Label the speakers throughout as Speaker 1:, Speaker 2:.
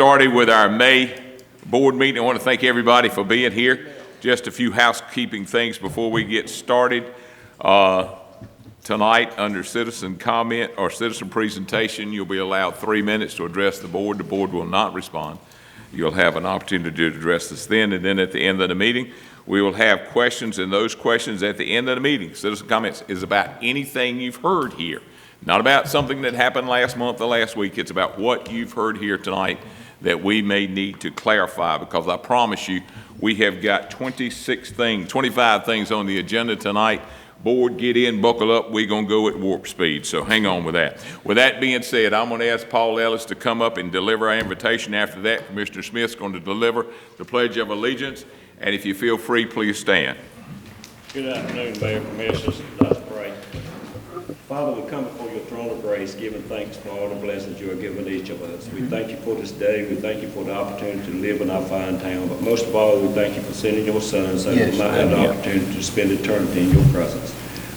Speaker 1: started with our May board meeting. I want to thank everybody for being here. Just a few housekeeping things before we get started. Tonight, under citizen comment or citizen presentation, you'll be allowed 3 minutes to address the board. The board will not respond. You'll have an opportunity to address this then, and then at the end of the meeting, we will have questions, and those questions at the end of the meeting, citizen comments, is about anything you've heard here. Not about something that happened last month or last week. It's about what you've heard here tonight that we may need to clarify, because I promise you, we have got 25 things on the agenda tonight. Board, get in, buckle up. We're going to go at warp speed, so hang on with that. With that being said, I'm going to ask Paul Ellis to come up and deliver our invitation. After that, Commissioner Smith's going to deliver the Pledge of Allegiance, and if you feel free, please stand.
Speaker 2: Good afternoon, Mayor, Commissioners. Let's pray. Father, we come before your throne of grace, giving thanks for all the blessings you have given each of us. We thank you for this day. We thank you for the opportunity to live in our fine town. But most of all, we thank you for sending your son so we might have the opportunity to spend eternity in your presence.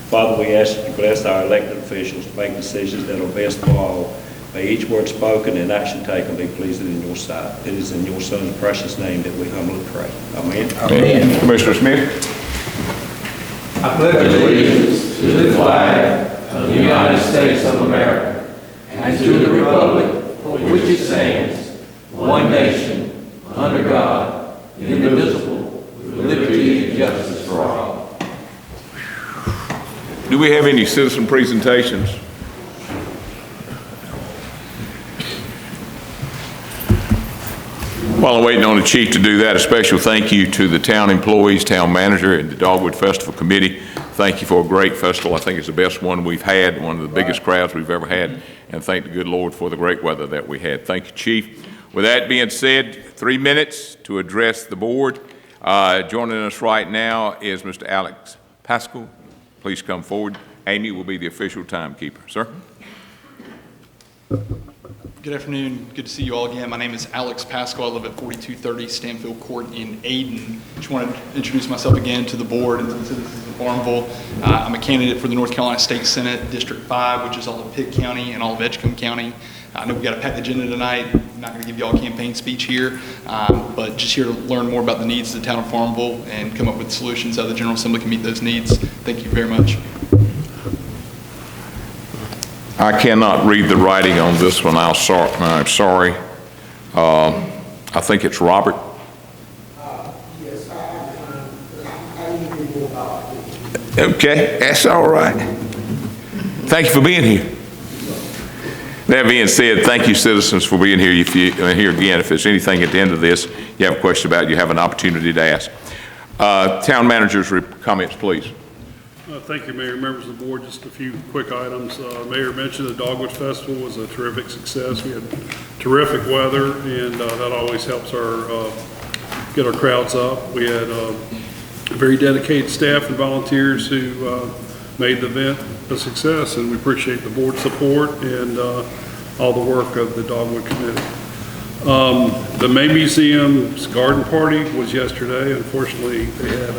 Speaker 2: Father, we ask you to bless our elected officials to make decisions that are best for all. May each word spoken and action taken be pleasing in your sight. It is in your son's precious name that we humbly pray. Amen.
Speaker 1: Amen. Commissioner Smith.
Speaker 3: I pledge allegiance to the flag of the United States of America and to the republic for which it stands, one nation, under God, indivisible, with liberty and justice for all.
Speaker 1: Do we have any citizen presentations? While I'm waiting on the chief to do that, a special thank you to the town employees, town manager, and the Dogwood Festival Committee. Thank you for a great festival. I think it's the best one we've had, one of the biggest crowds we've ever had, and thank the good Lord for the great weather that we had. Thank you, Chief. With that being said, 3 minutes to address the board. Joining us right now is Mr. Alex Pascal. Please come forward. Amy will be the official timekeeper. Sir?
Speaker 4: Good afternoon. Good to see you all again. My name is Alex Pascal. I live at 4230 Stanfield Court in Ayden. Just wanted to introduce myself again to the board and to the citizens of Farmville. I'm a candidate for the North Carolina State Senate, District 5, which is all of Pitt County and all of Edgecombe County. I know we've got a packed agenda tonight. I'm not going to give you all a campaign speech here, but just here to learn more about the needs of the town of Farmville and come up with solutions how the General Assembly can meet those needs. Thank you very much.
Speaker 1: I cannot read the writing on this one. I'm sorry. I think it's Robert.
Speaker 5: Yes, I need to go about it.
Speaker 1: Okay, that's all right. Thank you for being here. That being said, thank you, citizens, for being here. If you here again, if there's anything at the end of this you have a question about, you have an opportunity to ask. Town manager's comments, please.
Speaker 6: Thank you, Mayor. Members of the board, just a few quick items. Mayor mentioned the Dogwood Festival was a terrific success. We had terrific weather, and that always helps get our crowds up. We had very dedicated staff and volunteers who made the event a success, and we appreciate the board's support and all the work of the Dogwood Committee. The May Museum's garden party was yesterday. Unfortunately, they had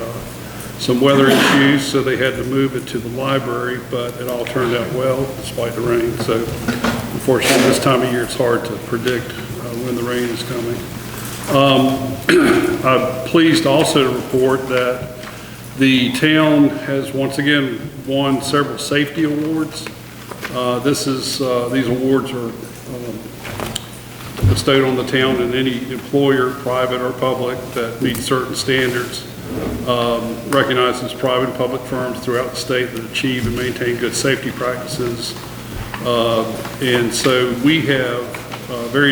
Speaker 6: some weather issues, so they had to move it to the library, but it all turned out well despite the rain. So unfortunately, this time of year it's hard to predict when the rain is coming. I'm pleased also to report that the town has once again won several safety awards. These awards are bestowed on the town and any employer, private or public, that meets certain standards. Recognizes private and public firms throughout the state that achieve and maintain good safety practices. And so we have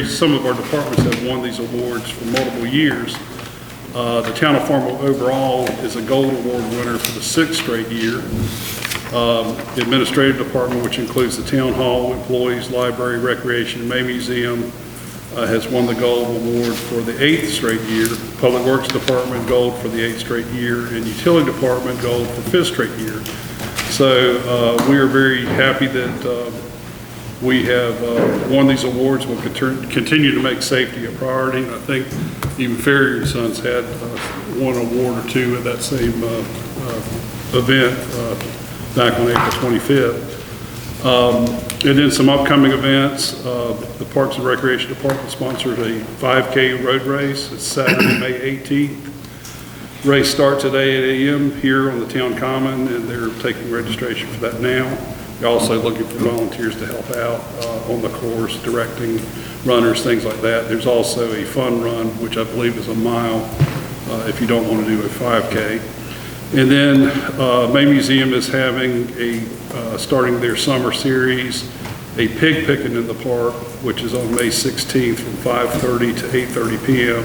Speaker 6: some of our departments have won these awards for multiple years. The town of Farmville overall is a gold award winner for the 6th straight year. The administrative department, which includes the town hall, employees, library, recreation, and May Museum, has won the gold award for the 8th straight year. Public Works Department gold for the 8th straight year, and Utility Department gold for 5th straight year. So we are very happy that we have won these awards. We'll continue to make safety a priority, and I think even Ferrier & Sons had one award or two at that same event back on April 25th. And then some upcoming events. The Parks and Recreation Department sponsors a 5K road race. It's Saturday, May 18th. Race starts at 8 a.m. here on the town common, and they're taking registration for that now. They're also looking for volunteers to help out on the course, directing runners, things like that. There's also a fun run, which I believe is a mile if you don't want to do a 5K. And then May Museum is having starting their summer series, a pig picking in the park, which is on May 16th from 5:30 to 8:30 p.m.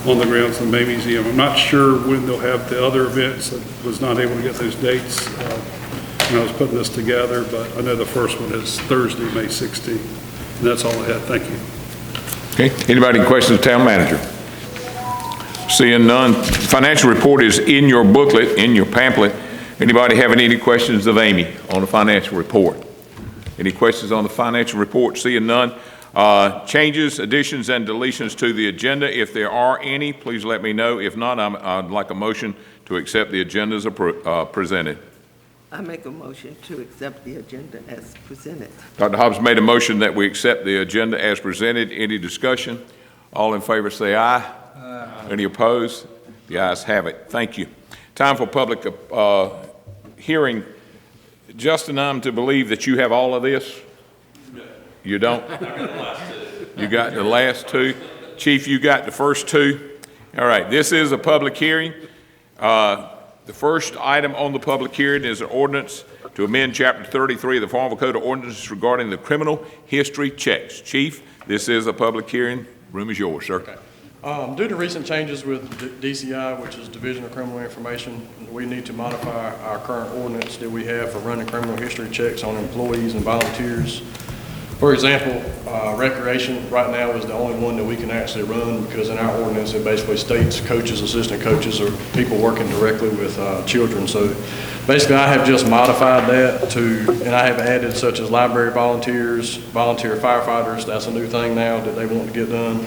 Speaker 6: on the grounds of the May Museum. I'm not sure when they'll have the other events. I was not able to get those dates when I was putting this together, but I know the first one is Thursday, May 16th. And that's all I had. Thank you.
Speaker 1: Okay, anybody questions, town manager? Seeing none, financial report is in your booklet, in your pamphlet. Anybody having any questions of Amy on the financial report? Any questions on the financial report? Seeing none. Changes, additions, and deletions to the agenda. If there are any, please let me know. If not, I'd like a motion to accept the agenda as presented.
Speaker 7: I make a motion to accept the agenda as presented.
Speaker 1: Dr. Hobbs made a motion that we accept the agenda as presented. Any discussion? All in favor say aye. Any opposed? The ayes have it. Thank you. Time for public hearing. Justin, I'm to believe that you have all of this? You don't? You got the last two? Chief, you got the first two? All right, this is a public hearing. The first item on the public hearing is an ordinance to amend Chapter 33 of the Farmville Code of Ordinances regarding the criminal history checks. Chief, this is a public hearing. Room is yours, sir.
Speaker 8: Okay. Due to recent changes with DCI, which is Division of Criminal Information, we need to modify our current ordinance that we have for running criminal history checks on employees and volunteers. For example, recreation right now is the only one that we can actually run because in our ordinance it basically states coaches, assistant coaches, or people working directly with children. So basically I have just modified that and I have added such as library volunteers, volunteer firefighters. That's a new thing now that they want to get done.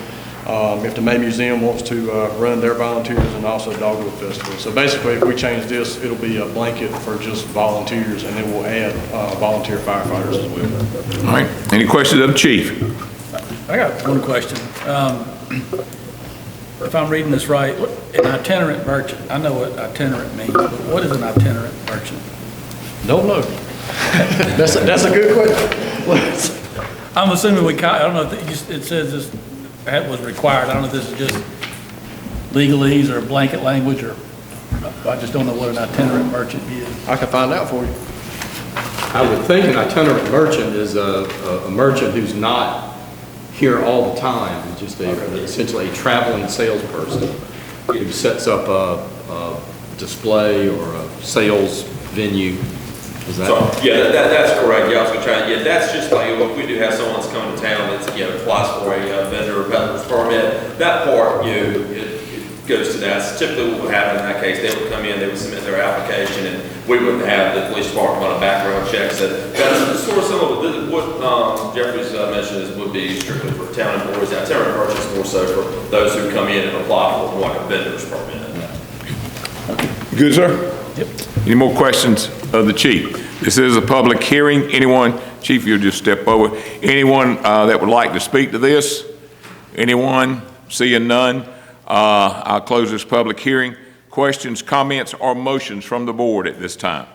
Speaker 8: If the May Museum wants to run their volunteers, and also Dogwood Festival. So basically, if we change this, it'll be a blanket for just volunteers, and then we'll add volunteer firefighters as well.
Speaker 1: All right. Any questions of the chief?
Speaker 9: I got one question. If I'm reading this right, an itinerant merchant, I know what itinerant means, but what is an itinerant merchant?
Speaker 8: Don't know. That's a good question.
Speaker 9: I'm assuming I don't know if it says this was required. I don't know if this is just legalese or blanket language, or I just don't know what an itinerant merchant is.
Speaker 8: I can find out for you.
Speaker 10: I would think an itinerant merchant is a merchant who's not here all the time, just essentially a traveling salesperson who sets up a display or a sales venue. Is that?
Speaker 11: So, yeah, that's correct. Yeah, I was going to try. Yeah, that's just like if we do have someone that's coming to town that's applies for a vendor or peddler's permit. That part, it goes to that. So typically, what would happen in that case, they would come in, they would submit their application, and we wouldn't have the police department on a background check. So that's sort of some of what Jeffrey's mentioned is would be strictly for town employees. Itinerant merchants more so for those who come in and apply for like a vendor's permit.
Speaker 1: Good, sir?
Speaker 9: Yep.
Speaker 1: Any more questions of the chief? This is a public hearing. Anyone, chief, you'll just step over. Anyone that would like to speak to this? Anyone? Seeing none, I'll close this public hearing. Questions, comments, or motions from the board at this time?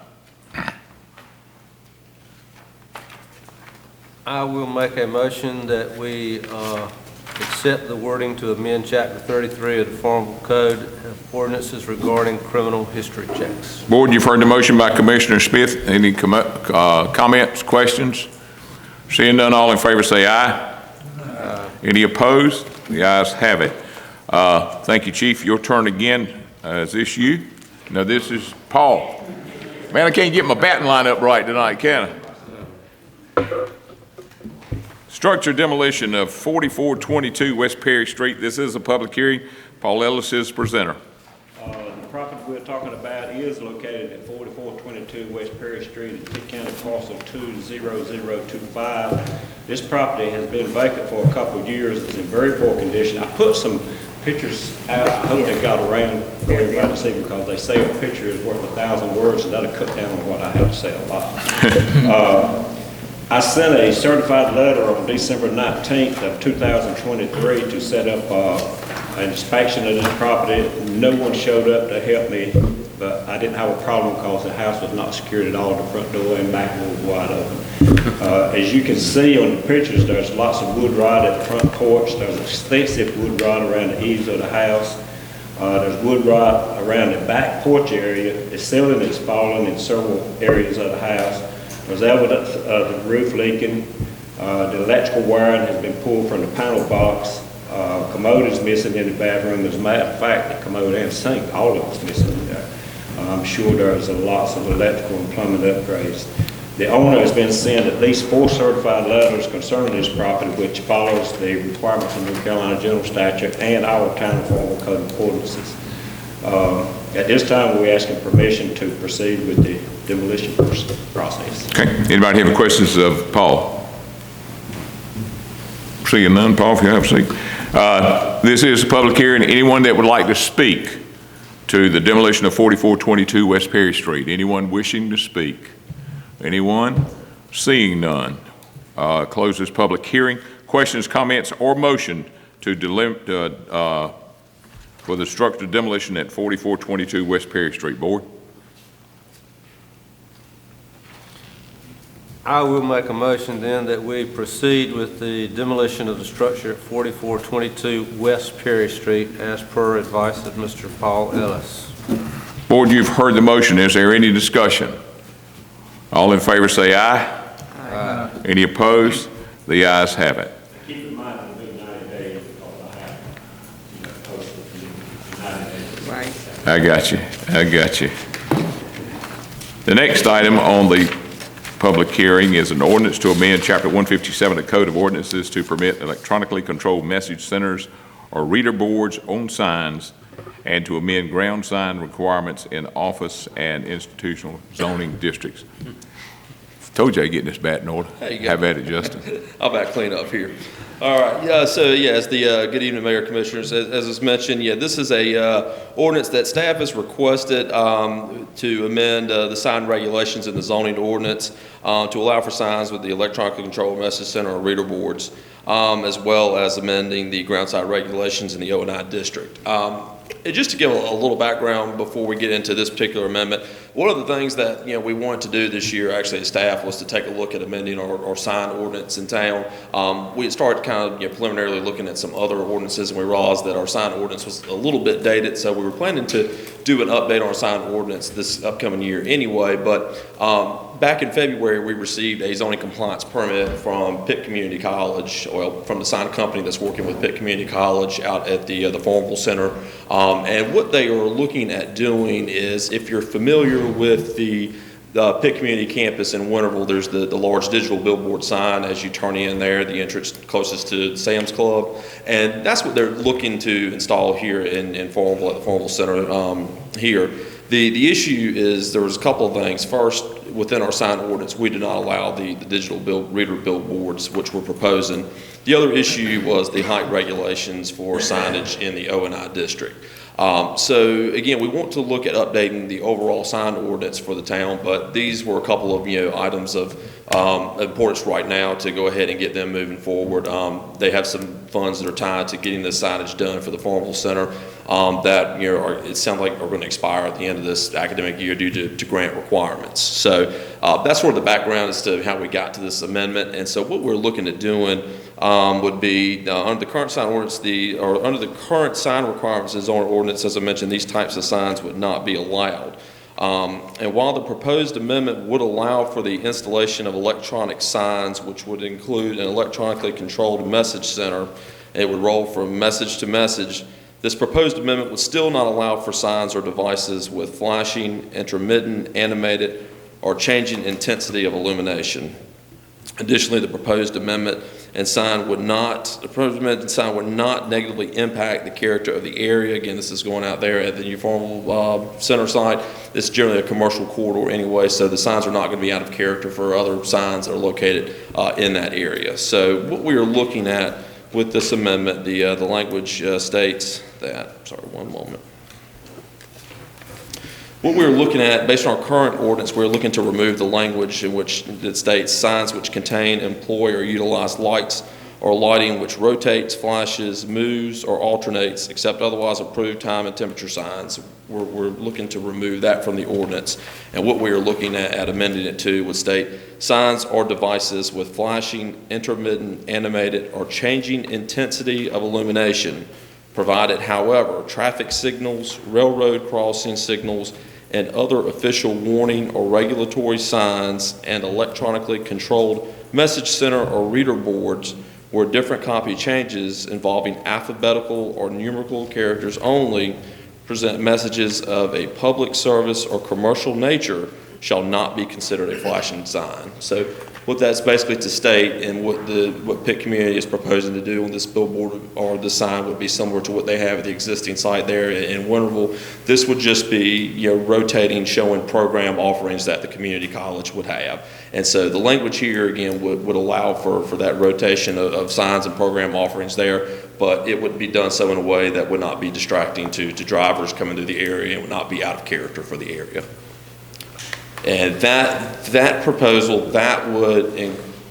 Speaker 12: I will make a motion that we accept the wording to amend Chapter 33 of the Farmville Code of Ordinances regarding criminal history checks.
Speaker 1: Board, you've heard the motion by Commissioner Smith. Any comments, questions? Seeing none, all in favor say aye. Any opposed? The ayes have it. Thank you, Chief. Your turn again. Is this you? No, this is Paul. Man, I can't get my batting line up right tonight, can I? Structure demolition of 4422 West Perry Street. This is a public hearing. Paul Ellis is presenter.
Speaker 2: The property we're talking about is located at 4422 West Perry Street in Pitt County, parcel 20025. This property has been vacant for a couple of years. It's in very poor condition. I put some pictures out. I hope they got around for everybody to see, because they say a picture is worth 1,000 words, and that'll cut down on what I have to say a lot. I sent a certified letter on December 19th of 2023 to set up an inspection of this property. No one showed up to help me, but I didn't have a problem because the house was not secured at all. The front door and back door was wide open. As you can see on the pictures, there's lots of wood rot at the front porch. There's extensive wood rot around the eaves of the house. There's wood rot around the back porch area. The ceiling is falling in several areas of the house. There's evidence of the roof leaking. The electrical wiring has been pulled from the panel box. Commode is missing in the bathroom. As a matter of fact, the commode and sink, all of it's missing in there. I'm sure there's lots of electrical and plumbing upgrades. The owner has been sent at least 4 certified letters concerning this property, which follows the requirements of North Carolina General Statute and our Town of Farmville Code of Ordinances. At this time, we're asking permission to proceed with the demolition process.
Speaker 1: Okay, anybody have any questions of Paul? Seeing none, Paul, if you have a seat. This is a public hearing. Anyone that would like to speak to the demolition of 4422 West Perry Street? Anyone wishing to speak? Anyone? Seeing none. Close this public hearing. Questions, comments, or motion for the structural demolition at 4422 West Perry Street. Board?
Speaker 12: I will make a motion then that we proceed with the demolition of the structure at 4422 West Perry Street as per advice of Mr. Paul Ellis.
Speaker 1: Board, you've heard the motion. Is there any discussion? All in favor say aye. Aye. Any opposed? The ayes have it.
Speaker 2: Keep in mind, it'll be 90 days because I have posted 90 days.
Speaker 7: Right.
Speaker 1: I got you. I got you. The next item on the public hearing is an ordinance to amend Chapter 157 of the Code of Ordinances to permit electronically controlled message centers or reader boards on signs and to amend ground sign requirements in office and institutional zoning districts. Told you I'd get this bat in order.
Speaker 11: There you go.
Speaker 1: Have at it, Justin.
Speaker 11: I'll back clean up here. All right, as the, good evening, Mayor, Commissioners. As was mentioned, this is a ordinance that staff has requested to amend the sign regulations in the zoning ordinance to allow for signs with the electronically controlled message center or reader boards, as well as amending the ground sign regulations in the O&I district. And just to give a little background before we get into this particular amendment, one of the things that we wanted to do this year, actually as staff, was to take a look at amending our sign ordinance in town. We had started kind of preliminarily looking at some other ordinances, and we realized that our sign ordinance was a little bit dated, so we were planning to do an update on our sign ordinance this upcoming year anyway. But back in February, we received a zoning compliance permit from Pitt Community College, from the sign company that's working with Pitt Community College out at the Farmville Center. And what they are looking at doing is, if you're familiar with the Pitt Community Campus in Winterville, there's the large digital billboard sign as you turn in there, the entrance closest to Sam's Club. And that's what they're looking to install here in Farmville, at the Farmville Center here. The issue is there was a couple of things. First, within our sign ordinance, we do not allow the digital reader billboards, which we're proposing. The other issue was the height regulations for signage in the O&I district. So again, we want to look at updating the overall sign ordinance for the town, but these were a couple of items of importance right now to go ahead and get them moving forward. They have some funds that are tied to getting this signage done for the Farmville Center that it sounds like are going to expire at the end of this academic year due to grant requirements. So that's sort of the background as to how we got to this amendment. And so what we're looking at doing would be under the current sign ordinance, under the current sign requirements in zoning ordinance, as I mentioned, these types of signs would not be allowed. And while the proposed amendment would allow for the installation of electronic signs, which would include an electronically controlled message center, it would roll from message to message, this proposed amendment would still not allow for signs or devices with flashing, intermittent, animated, or changing intensity of illumination. Additionally, the proposed amendment and sign would not negatively impact the character of the area. Again, this is going out there at the new Farmville Center site. It's generally a commercial corridor anyway, so the signs are not going to be out of character for other signs that are located in that area. So what we are looking at with this amendment, the language states that, sorry, one moment. What we're looking at, based on our current ordinance, we're looking to remove the language in which it states signs which contain, employ, or utilize lights or lighting which rotates, flashes, moves, or alternates, except otherwise approved time and temperature signs. We're looking to remove that from the ordinance. And what we are looking at amending it to would state signs or devices with flashing, intermittent, animated, or changing intensity of illumination, provided, however, traffic signals, railroad crossing signals, and other official warning or regulatory signs and electronically controlled message center or reader boards where different copy changes involving alphabetical or numerical characters only present messages of a public service or commercial nature shall not be considered a flashing sign. So what that's basically to state, and what Pitt Community is proposing to do on this billboard or the sign would be similar to what they have at the existing site there in Winterville. This would just be, rotating, showing program offerings that the community college would have. And so the language here again would allow for that rotation of signs and program offerings there, but it would be done so in a way that would not be distracting to drivers coming through the area and would not be out of character for the area. And that proposal, that would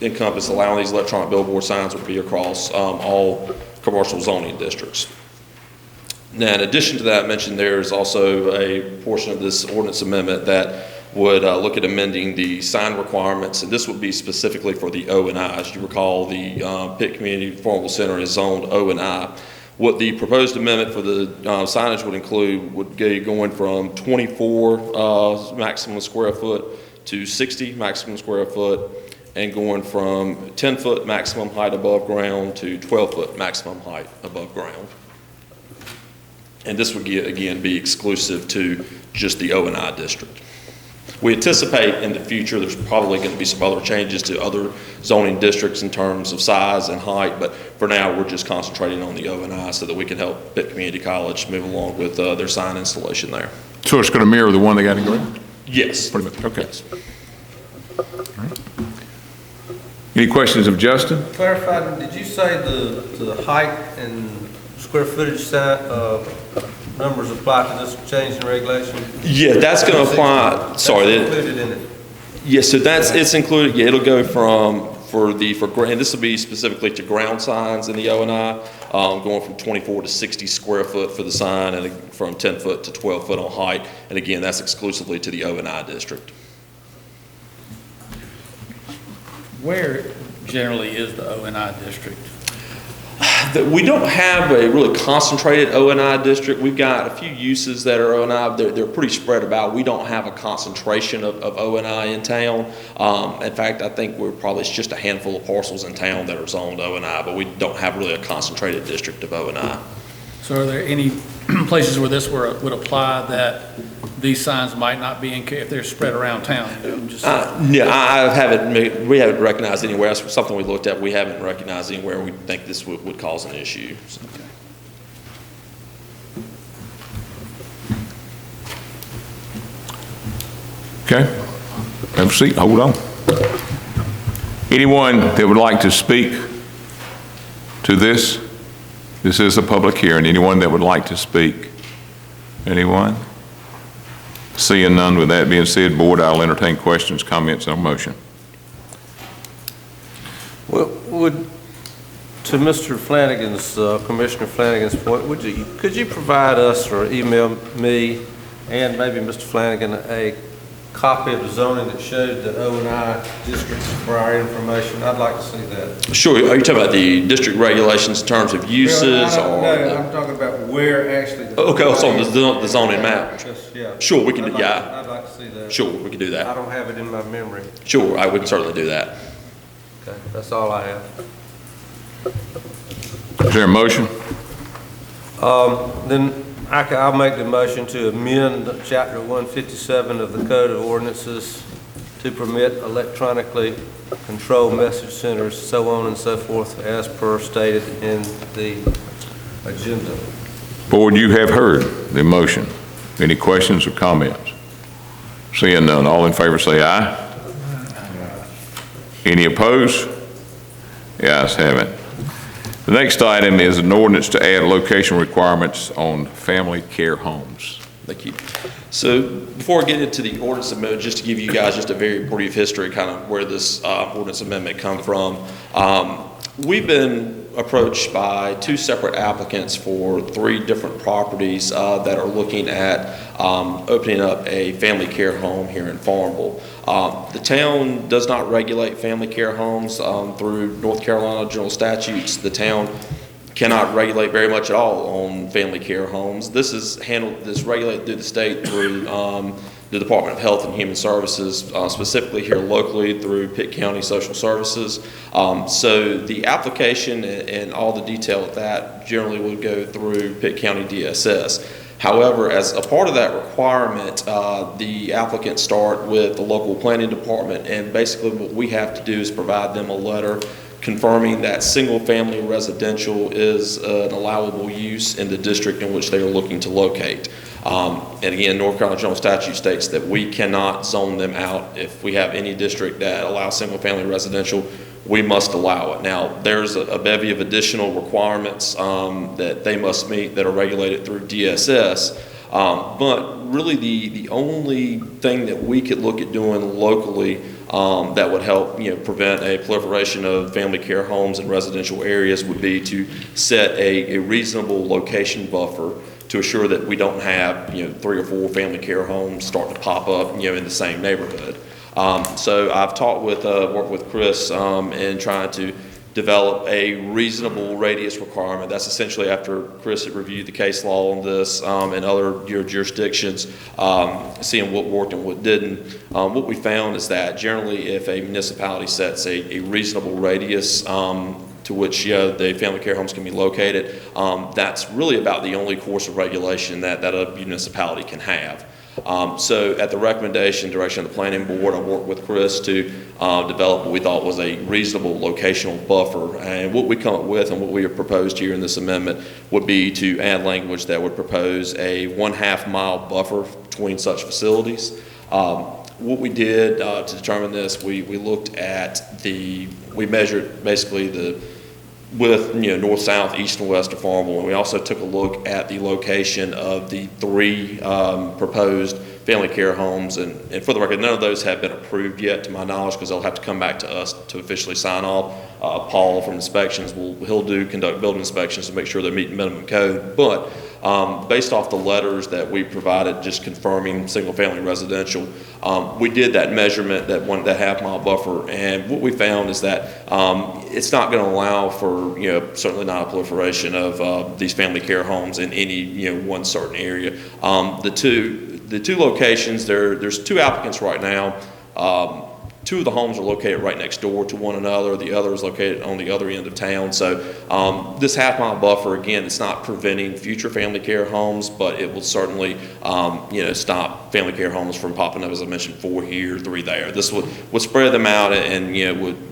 Speaker 11: encompass allowing these electronic billboard signs would be across all commercial zoning districts. Now, in addition to that, I mentioned there's also a portion of this ordinance amendment that would look at amending the sign requirements, and this would be specifically for the O&I. As you recall, the Pitt Community Farmville Center is zoned O&I. What the proposed amendment for the signage would include would be going from 24 maximum square foot to 60 maximum square foot, and going from 10-foot maximum height above ground to 12-foot maximum height above ground. And this would, again, be exclusive to just the O&I district. We anticipate in the future there's probably going to be some other changes to other zoning districts in terms of size and height, but for now we're just concentrating on the O&I so that we can help Pitt Community College move along with their sign installation there.
Speaker 1: So it's going to mirror the one they got in Green?
Speaker 11: Yes.
Speaker 1: Pretty much, okay.
Speaker 11: Yes.
Speaker 1: All right. Any questions of Justin?
Speaker 12: Clarify, did you say the height and square footage numbers apply to this change in regulation?
Speaker 11: Yeah, that's going to apply. Sorry,
Speaker 12: that's included in it.
Speaker 11: Yeah, so it's included. Yeah, it'll go for and this will be specifically to ground signs in the O&I, going from 24 to 60 square foot for the sign, and from 10 foot to 12 foot on height. And again, that's exclusively to the O&I district.
Speaker 9: Where generally is the O&I district?
Speaker 11: We don't have a really concentrated O&I district. We've got a few uses that are O&I. They're pretty spread about. We don't have a concentration of O&I in town. In fact, I think it's just a handful of parcels in town that are zoned O&I, but we don't have really a concentrated district of O&I.
Speaker 9: So are there any places where this would apply that these signs might not be if they're spread around town?
Speaker 11: We haven't recognized anywhere. That's something we looked at. We haven't recognized anywhere we think this would cause an issue. So.
Speaker 1: Okay. Have a seat. Hold on. Anyone that would like to speak to this? This is a public hearing. Anyone that would like to speak? Anyone? Seeing none, with that being said, Board, I'll entertain questions, comments, or motion.
Speaker 12: Well, to Mr. Flanagan's, Commissioner Flanagan's point, could you provide us or email me and maybe Mr. Flanagan a copy of the zoning that showed the O&I districts for our information? I'd like to see that.
Speaker 11: Sure. Are you talking about the district regulations in terms of uses?
Speaker 12: No, I'm talking about where actually.
Speaker 11: Okay, so the zoning map.
Speaker 12: Yeah.
Speaker 11: Sure, we can. Yeah.
Speaker 12: I'd like to see that.
Speaker 11: Sure, we can do that.
Speaker 12: I don't have it in my memory.
Speaker 11: Sure, we can certainly do that.
Speaker 12: Okay, that's all I have.
Speaker 1: Is there a motion?
Speaker 12: Then I'll make the motion to amend Chapter 157 of the Code of Ordinances to permit electronically controlled message centers, so on and so forth, as per stated in the agenda.
Speaker 1: Board, you have heard the motion. Any questions or comments? Seeing none, all in favor say aye. Any opposed? The ayes have it. The next item is an ordinance to add location requirements on family care homes.
Speaker 11: Thank you. So before I get into the ordinance amendment, just to give you guys just a very brief history, kind of where this ordinance amendment come from. We've been approached by 2 separate applicants for 3 different properties that are looking at opening up a family care home here in Farmville. The town does not regulate family care homes through North Carolina general statutes. The town cannot regulate very much at all on family care homes. This is regulated through the state through the Department of Health and Human Services, specifically here locally through Pitt County Social Services. So the application and all the detail of that generally would go through Pitt County DSS. However, as a part of that requirement, the applicants start with the local planning department, and basically what we have to do is provide them a letter confirming that single-family residential is an allowable use in the district in which they are looking to locate. And again, North Carolina general statute states that we cannot zone them out. If we have any district that allows single-family residential, we must allow it. Now, there's a bevy of additional requirements that they must meet that are regulated through DSS. But really the only thing that we could look at doing locally that would help, prevent a proliferation of family care homes in residential areas would be to set a reasonable location buffer to assure that we don't have, 3 or 4 family care homes start to pop up, in the same neighborhood. So I've worked with Chris in trying to develop a reasonable radius requirement. That's essentially after Chris had reviewed the case law on this and other jurisdictions, seeing what worked and what didn't. What we found is that generally if a municipality sets a reasonable radius to which the family care homes can be located, that's really about the only course of regulation that a municipality can have. So at the recommendation, direction of the planning board, I worked with Chris to develop what we thought was a reasonable locational buffer. And what we come up with and what we have proposed here in this amendment would be to add language that would propose a 1/2 mile buffer between such facilities. What we did to determine this, we looked at we measured basically the width, north, south, east, and west of Farmville, and we also took a look at the location of the 3 proposed family care homes, and for the record, none of those have been approved yet to my knowledge because they'll have to come back to us to officially sign off. Paul from inspections he'll conduct building inspections to make sure they're meeting minimum code, but based off the letters that we provided just confirming single family residential, we did that measurement, that 1.5 mile buffer, and what we found is that it's not going to allow for, certainly not a proliferation of these family care homes in any, one certain area. The two locations, there's 2 applicants right now. 2 of the homes are located right next door to one another. The other is located on the other end of town. So this 1/2 mile buffer, again, it's not preventing future family care homes, but it will certainly, stop family care homes from popping up, as I mentioned, 4 here, 3 there. This would spread them out and,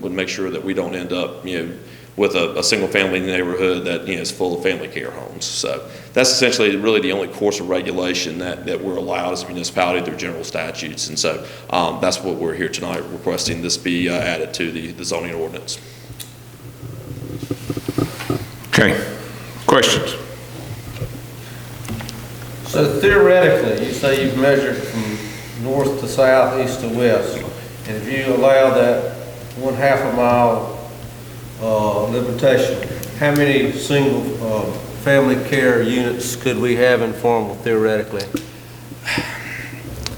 Speaker 11: would make sure that we don't end up, with a single family neighborhood that is full of family care homes. So that's essentially really the only course of regulation that we're allowed as a municipality through general statutes. And so that's what we're here tonight requesting this be added to the zoning ordinance.
Speaker 1: Okay, questions?
Speaker 12: So theoretically, you say you've measured from north to south, east to west, and if you allow that 1/2 mile limitation, how many single family care units could we have in Farmville theoretically?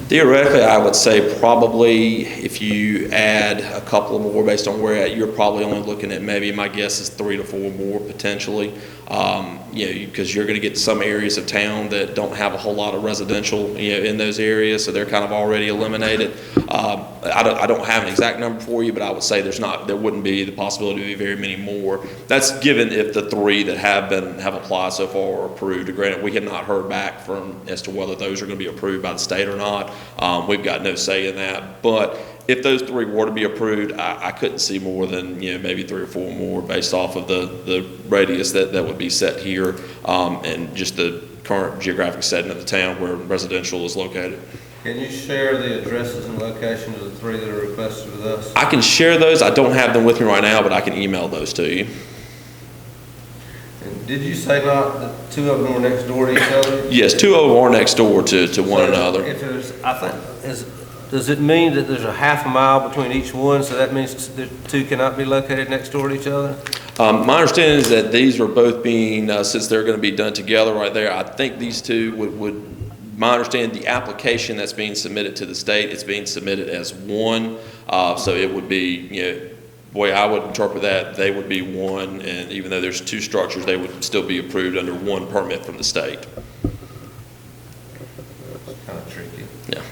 Speaker 11: Theoretically, I would say probably if you add a couple more based on where you're at, you're probably only looking at maybe, my guess is 3 to 4 more potentially. Because you're going to get some areas of town that don't have a whole lot of residential, in those areas, so they're kind of already eliminated. I don't have an exact number for you, but I would say there wouldn't be the possibility to be very many more. That's given if the 3 that have applied so far are approved. Granted, we have not heard back as to whether those are going to be approved by the state or not. We've got no say in that, but if those 3 were to be approved, I couldn't see more than maybe 3 or 4 more based off of the radius that would be set here and just the current geographic setting of the town where residential is located.
Speaker 12: Can you share the addresses and locations of the 3 that are requested with us?
Speaker 11: I can share those. I don't have them with me right now, but I can email those to you.
Speaker 12: And did you say not, the two of them were next door to each other?
Speaker 11: Yes, two of them are next door to one another.
Speaker 12: If there's, I think, does it mean that there's a half a mile between each one, so that means the two cannot be located next door to each other?
Speaker 11: My understanding is that these are both being, since they're going to be done together right there, I think these two my understanding, the application that's being submitted to the state, it's being submitted as one. So it would be, the way I would interpret that, they would be one, and even though there's two structures, they would still be approved under one permit from the state.
Speaker 12: Kind of tricky.
Speaker 11: Yeah.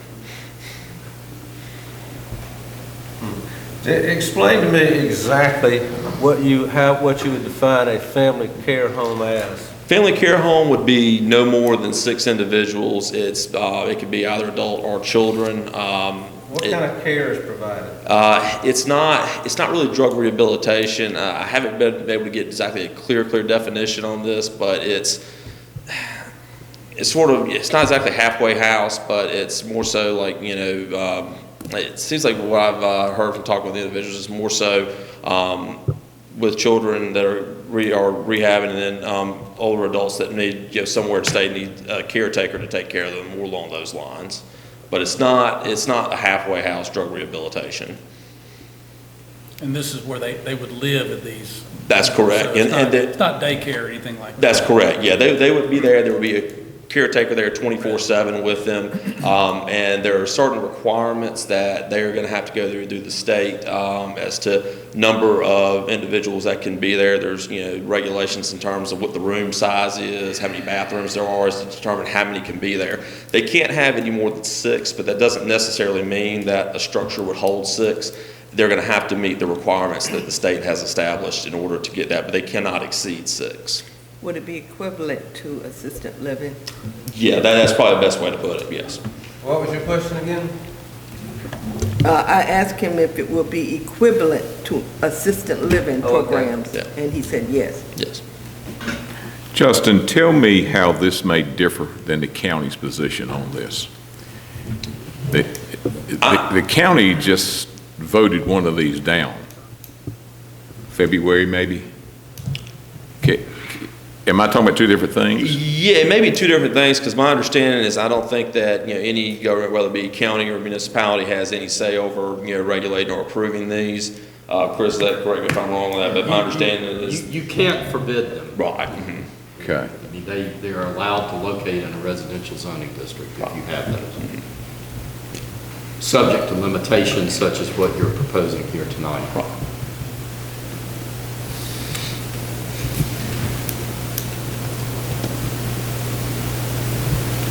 Speaker 12: Explain to me exactly what you would define a family care home as.
Speaker 11: Family care home would be no more than 6 individuals. It could be either adult or children.
Speaker 12: What kind of care is provided?
Speaker 11: It's not really drug rehabilitation. I haven't been able to get exactly a clear definition on this, but it's not exactly halfway house, but it's more so like, it seems like what I've heard from talking with the individuals is more so with children that are rehabbing, and then older adults that need somewhere to stay, need a caretaker to take care of them, more along those lines. But it's not a halfway house drug rehabilitation.
Speaker 9: And this is where they would live at these?
Speaker 11: That's correct.
Speaker 9: So it's not daycare or anything like that?
Speaker 11: That's correct, yeah. They would be there. There would be a caretaker there 24/7 with them, and there are certain requirements that they're going to have to go through the state as to number of individuals that can be there. There's regulations in terms of what the room size is, how many bathrooms there are, to determine how many can be there. They can't have any more than 6, but that doesn't necessarily mean that a structure would hold 6. They're going to have to meet the requirements that the state has established in order to get that, but they cannot exceed 6.
Speaker 7: Would it be equivalent to assisted living?
Speaker 11: Yeah, that's probably the best way to put it, yes.
Speaker 12: What was your question again?
Speaker 7: I asked him if it would be equivalent to assisted living programs,
Speaker 11: Yeah.
Speaker 7: and he said yes.
Speaker 11: Yes.
Speaker 1: Justin, tell me how this may differ than the county's position on this. The county just voted one of these down. February, maybe? Okay. Am I talking about two different things?
Speaker 11: Yeah, it may be two different things, because my understanding is I don't think that any government, whether it be county or municipality, has any say over regulating or approving these. Chris, correct me if I'm wrong on that, but my understanding is
Speaker 10: You can't forbid them.
Speaker 11: right.
Speaker 1: Okay.
Speaker 10: I mean, they're allowed to locate in a residential zoning district if you have those. Subject to limitations such as what you're proposing here tonight.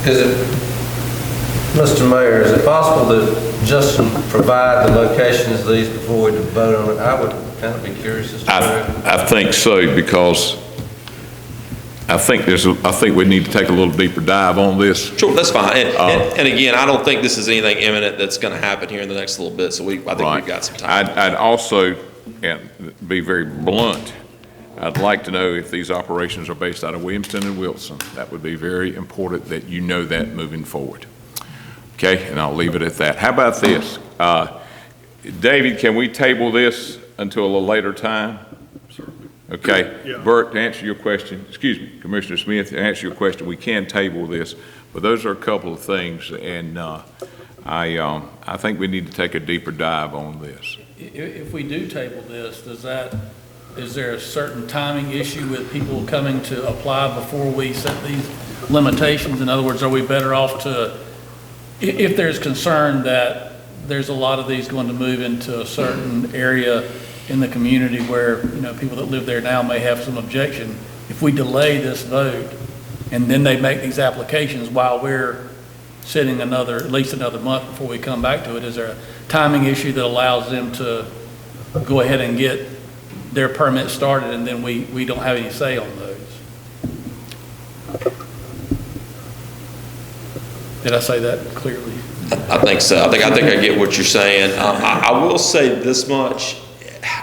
Speaker 12: Is it, Mr. Mayor, is it possible to just provide the locations of these before we vote on it? I would kind of be curious as to
Speaker 1: I think so, because I think we need to take a little deeper dive on this.
Speaker 11: Sure, that's fine. And again, I don't think this is anything imminent that's going to happen here in the next little bit, so I think we've got some time.
Speaker 1: I'd also, and be very blunt, I'd like to know if these operations are based out of Williamston and Wilson. That would be very important that you know that moving forward. Okay, and I'll leave it at that. How about this? David, can we table this until a little later time? Okay.
Speaker 6: Yeah.
Speaker 1: Bert, to answer your question, excuse me, Commissioner Smith, to answer your question, we can table this, but those are a couple of things, and I think we need to take a deeper dive on this.
Speaker 9: If we do table this, is there a certain timing issue with people coming to apply before we set these limitations? In other words, are we better off if there's concern that there's a lot of these going to move into a certain area in the community where, people that live there now may have some objection, if we delay this vote and then they make these applications while we're sitting at least another month before we come back to it, is there a timing issue that allows them to go ahead and get their permit started and then we don't have any say on those? Did I say that clearly?
Speaker 11: I think so. I think I get what you're saying. I will say this much.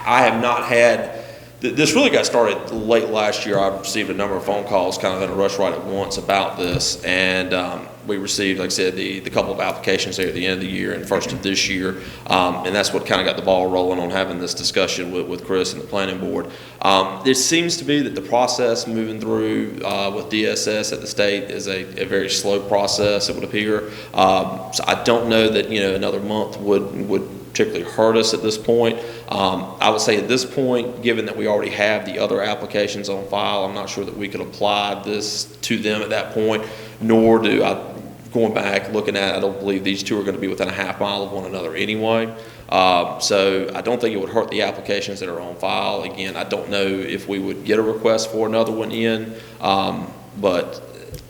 Speaker 11: I have not had This really got started late last year. I received a number of phone calls kind of in a rush right at once about this, and we received, like I said, the couple of applications there at the end of the year and first of this year, and that's what kind of got the ball rolling on having this discussion with Chris and the planning board. It seems to be that the process moving through with DSS at the state is a very slow process, it would appear. So I don't know that, another month would particularly hurt us at this point. I would say at this point, given that we already have the other applications on file, I'm not sure that we could apply this to them at that point, nor do I, going back, looking at it, I don't believe these two are going to be within a half mile of one another anyway. So I don't think it would hurt the applications that are on file. Again, I don't know if we would get a request for another one in, but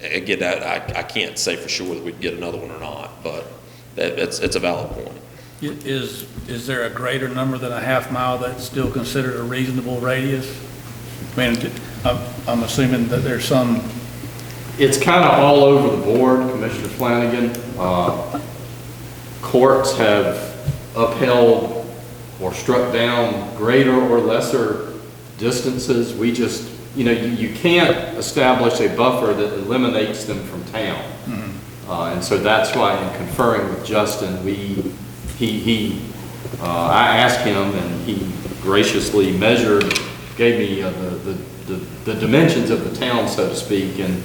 Speaker 11: again, I can't say for sure that we'd get another one or not, but it's a valid point.
Speaker 9: Is there a greater number than a half mile that's still considered a reasonable radius? I mean, I'm assuming that there's some.
Speaker 10: It's kind of all over the board, Commissioner Flanagan. Courts have upheld or struck down greater or lesser distances. We just, you can't establish a buffer that eliminates them from town. Mm-hmm. And so that's why in conferring with Justin, I asked him, and he graciously gave me the dimensions of the town, so to speak, and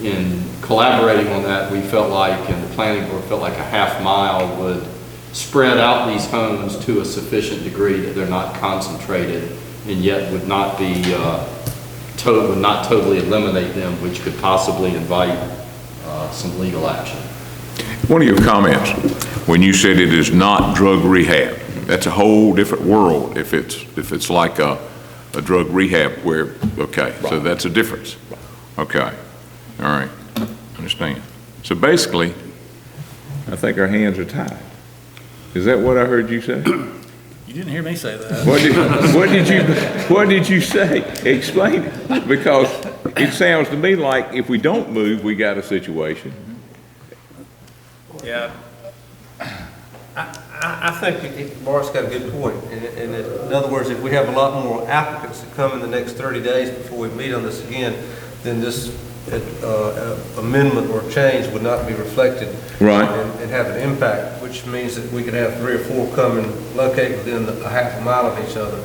Speaker 10: in collaborating on that, we felt like, and the planning board felt like a half mile would spread out these homes to a sufficient degree that they're not concentrated, and yet would not be would not totally eliminate them, which could possibly invite some legal action.
Speaker 1: One of your comments, when you said it is not drug rehab, that's a whole different world if it's like a drug rehab where, okay, right. So that's a difference. Okay, all right, understand. So basically, I think our hands are tied. Is that what I heard you say?
Speaker 9: You didn't hear me say that.
Speaker 1: What did you say? Explain it, because it sounds to me like if we don't move, we got a situation.
Speaker 12: Yeah, I think Bart's got a good point. And in other words, if we have a lot more applicants that come in the next 30 days before we meet on this again, then this amendment or change would not be reflected,
Speaker 1: right,
Speaker 12: and have an impact, which means that we could have 3 or 4 come and locate within a half a mile of each other.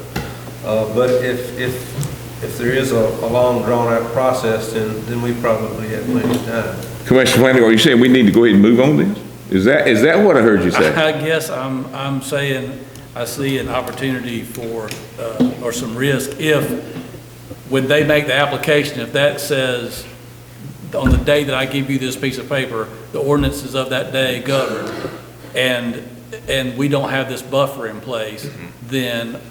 Speaker 12: But if there is a long drawn-out process, then we probably have plenty of time.
Speaker 1: Commissioner Flanagan, are you saying we need to go ahead and move on this? Is that what I heard you say?
Speaker 9: I guess I'm saying I see an opportunity for or some risk if when they make the application, if that says on the day that I give you this piece of paper, the ordinances of that day govern, and we don't have this buffer in place, then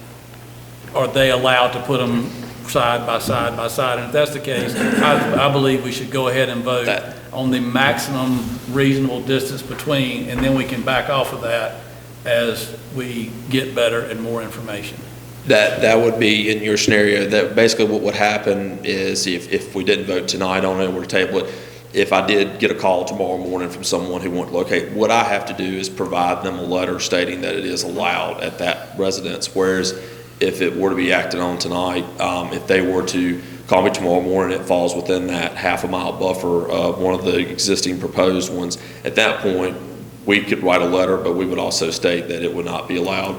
Speaker 9: are they allowed to put them side by side by side? And if that's the case, I believe we should go ahead and vote on the maximum reasonable distance between, and then we can back off of that as we get better and more information.
Speaker 11: That would be in your scenario. That basically what would happen is if we didn't vote tonight on it, we're to table it. If I did get a call tomorrow morning from someone who wanted to locate, what I have to do is provide them a letter stating that it is allowed at that residence. Whereas if it were to be acted on tonight, if they were to call me tomorrow morning, it falls within that half a mile buffer of one of the existing proposed ones. At that point, we could write a letter, but we would also state that it would not be allowed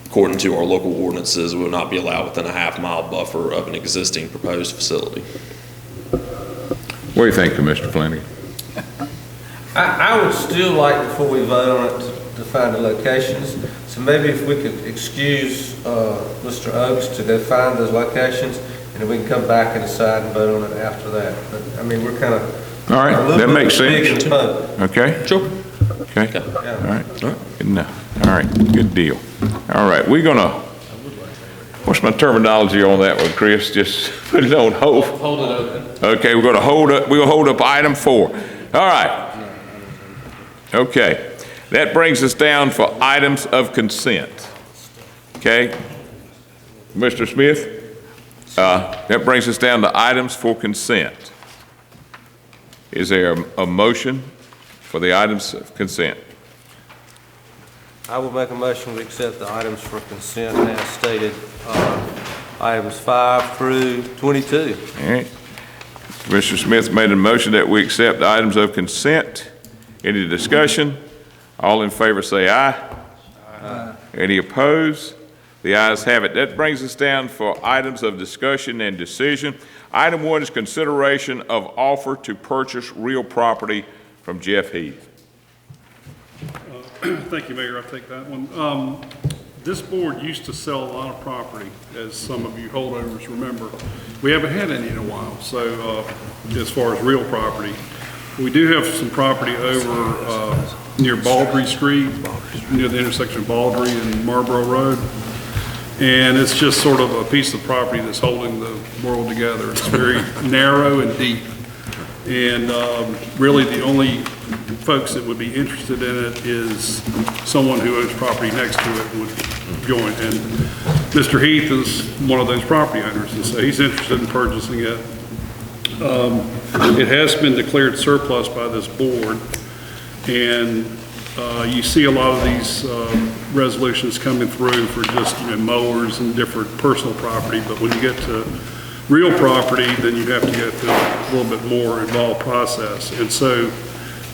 Speaker 11: according to our local ordinances, it would not be allowed within a half mile buffer of an existing proposed facility.
Speaker 1: What do you think, Commissioner Flanagan?
Speaker 12: I would still like, before we vote on it, to find the locations. So maybe if we could excuse Mr. Oaks to go find those locations, and then we can come back and decide and vote on it after that. But I mean, we're kind of
Speaker 1: all right. That makes sense. Okay.
Speaker 11: Sure.
Speaker 1: Okay. Yeah. All right. Good enough. All right. Good deal. All right. We're gonna. What's my terminology on that one, Chris? Just put it on hold.
Speaker 9: Hold it open.
Speaker 1: Okay. We're gonna hold up. We'll hold up item 4. All right. Okay. That brings us down for items of consent. Okay. Mr. Smith. That brings us down to items for consent. Is there a motion for the items of consent?
Speaker 12: I will make a motion to accept the items for consent as stated. items 5 through 22.
Speaker 1: All right. Commissioner Smith made a motion that we accept the items of consent. Any discussion? All in favor say aye. Aye. Any opposed? The ayes have it. That brings us down for items of discussion and decision. Item 1 is consideration of offer to purchase real property from Jeff Heath.
Speaker 6: Thank you, Mayor. I'll take that one. This board used to sell a lot of property, as some of you holdovers remember. We haven't had any in a while, so as far as real property. We do have some property over near Baldry Street, near the intersection of Baldry and Marlboro Road. And it's just sort of a piece of property that's holding the world together. It's very narrow and deep. And really the only folks that would be interested in it is someone who owns property next to it would join. And Mr. Heath is one of those property owners, and so he's interested in purchasing it. It has been declared surplus by this board, and you see a lot of these resolutions coming through for just mowers and different personal property, but when you get to real property, then you have to go through a little bit more involved process. And so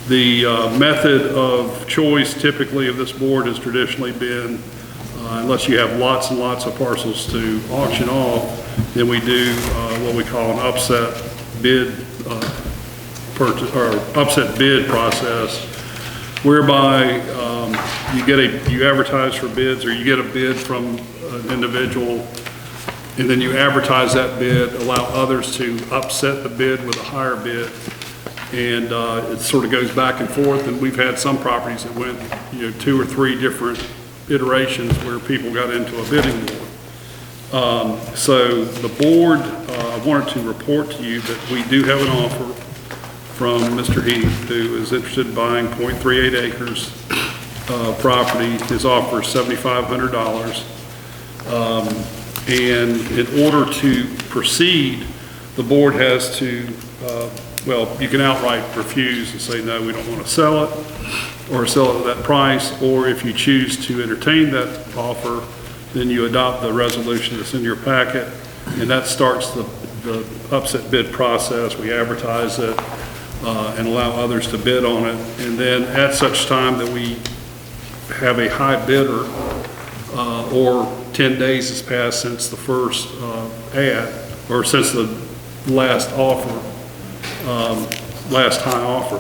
Speaker 6: the method of choice typically of this board has traditionally been, unless you have lots and lots of parcels to auction off, then we do what we call an upset bid purchase or upset bid process, whereby you advertise for bids, or you get a bid from an individual, and then you advertise that bid, allow others to upset the bid with a higher bid, and it sort of goes back and forth. And we've had some properties that went 2 or 3 different iterations where people got into a bidding war. So the board wanted to report to you that we do have an offer from Mr. Heath, who is interested in buying 0.38 acres of property. His offer is $7,500. And in order to proceed, the board has to, well, you can outright refuse and say, no, we don't want to sell it, or sell it at that price, or if you choose to entertain that offer, then you adopt the resolution that's in your packet, and that starts the upset bid process. We advertise it and allow others to bid on it, and then at such time that we have a high bidder, or 10 days has passed since the first ad, or since the last offer, last high offer,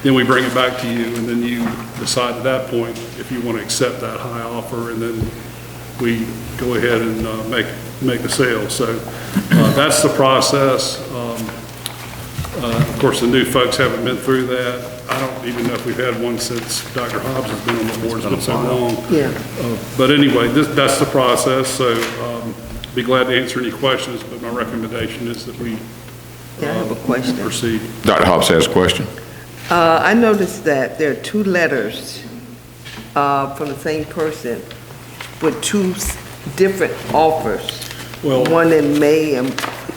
Speaker 6: then we bring it back to you, and then you decide at that point if you want to accept that high offer, and then we go ahead and make the sale. So that's the process. Of course, the new folks haven't been through that. I don't even know if we've had one since Dr. Hobbs has been on the board. It's been so long.
Speaker 7: Yeah.
Speaker 6: But anyway, that's the process. So be glad to answer any questions, but my recommendation is that we
Speaker 7: Yeah, I have a question.
Speaker 6: proceed.
Speaker 1: Dr. Hobbs has a question.
Speaker 7: I noticed that there are 2 letters from the same person with 2 different offers.
Speaker 6: Well,
Speaker 7: one in May, and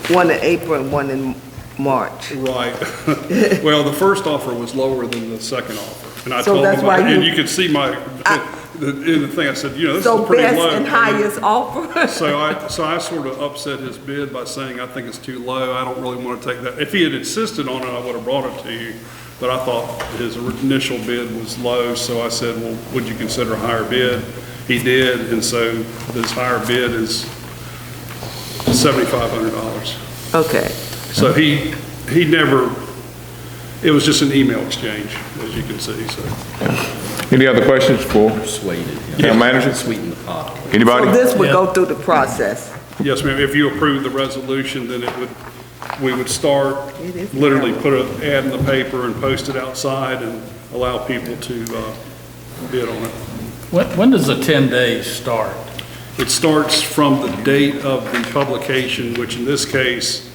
Speaker 7: one in April, and one in March.
Speaker 6: right. Well, the first offer was lower than the second offer. And I
Speaker 7: So
Speaker 6: told
Speaker 7: that's
Speaker 6: him,
Speaker 7: why
Speaker 6: and
Speaker 7: you-
Speaker 6: you can see in the thing, I said, this
Speaker 7: So
Speaker 6: is pretty
Speaker 7: best
Speaker 6: low.
Speaker 7: and highest offer?
Speaker 6: So I sort of upset his bid by saying, I think it's too low. I don't really want to take that. If he had insisted on it, I would have brought it to you. But I thought his initial bid was low, so I said, well, would you consider a higher bid? He did, and so this higher bid is $7,500.
Speaker 7: Okay.
Speaker 6: So he never, it was just an email exchange, as you can see, so.
Speaker 1: Any other questions for
Speaker 10: Persuaded.
Speaker 1: Town Manager?
Speaker 10: Sweeten the pot.
Speaker 1: Anybody?
Speaker 7: So this would go through the process.
Speaker 6: Yes, ma'am, if you approve the resolution, then we would start, literally put an ad in the paper and post it outside and allow people to bid on it.
Speaker 9: When does the 10 days start?
Speaker 6: It starts from the date of the publication, which in this case,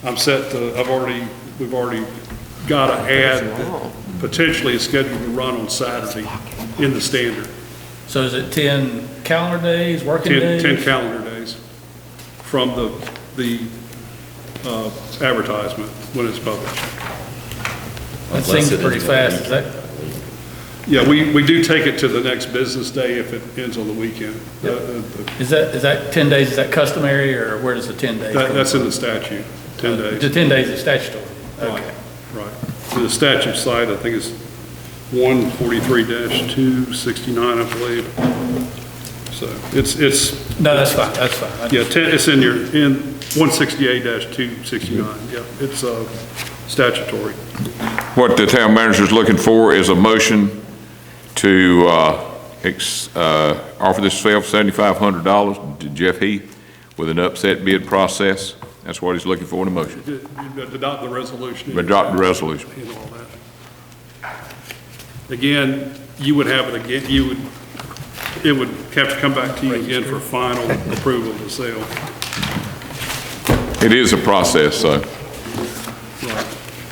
Speaker 6: we've already got an ad that potentially is scheduled to run on Saturday in the Standard.
Speaker 9: So is it 10 calendar days, working days?
Speaker 6: 10 calendar days from the advertisement when it's published.
Speaker 9: That seems pretty fast. Is that?
Speaker 6: Yeah, we do take it to the next business day if it ends on the weekend.
Speaker 9: Is that 10 days, is that customary, or where does the 10 days?
Speaker 6: That's in the statute, 10 days.
Speaker 9: The 10 days is statutory?
Speaker 6: Right,
Speaker 9: Okay.
Speaker 6: right. So the statute site, I think is 143-269, I believe. So it's.
Speaker 9: No, that's fine, that's fine.
Speaker 6: Yeah, it's in 168-269, yeah, it's statutory.
Speaker 1: What the town manager is looking for is a motion to offer this sale for $7,500 to Jeff Heath with an upset bid process. That's what he's looking for in the motion.
Speaker 6: Adopt the resolution.
Speaker 1: Adopt the resolution.
Speaker 6: And all that. Again, you would have it again, it would have to come back to you again for final approval of the sale.
Speaker 1: It is a process, so.
Speaker 6: Right.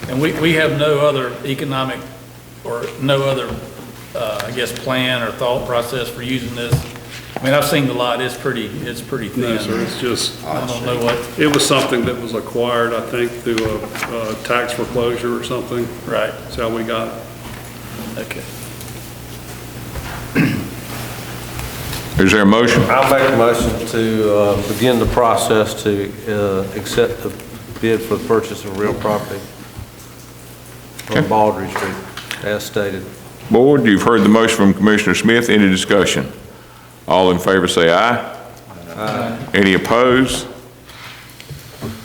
Speaker 9: And we have no other economic, or no other, I guess, plan or thought process for using this? I mean, I've seen the lot, it's pretty thin.
Speaker 6: No, sir, it's just,
Speaker 9: I don't know what.
Speaker 6: it was something that was acquired, I think, through a tax foreclosure or something.
Speaker 9: Right.
Speaker 6: That's how we got it.
Speaker 9: Okay.
Speaker 1: Is there a motion?
Speaker 12: I'll make a motion to begin the process to accept the bid for the purchase of real property on Baldry Street, as stated.
Speaker 1: Board, you've heard the motion from Commissioner Smith. Any discussion? All in favor say aye. Aye. Any opposed?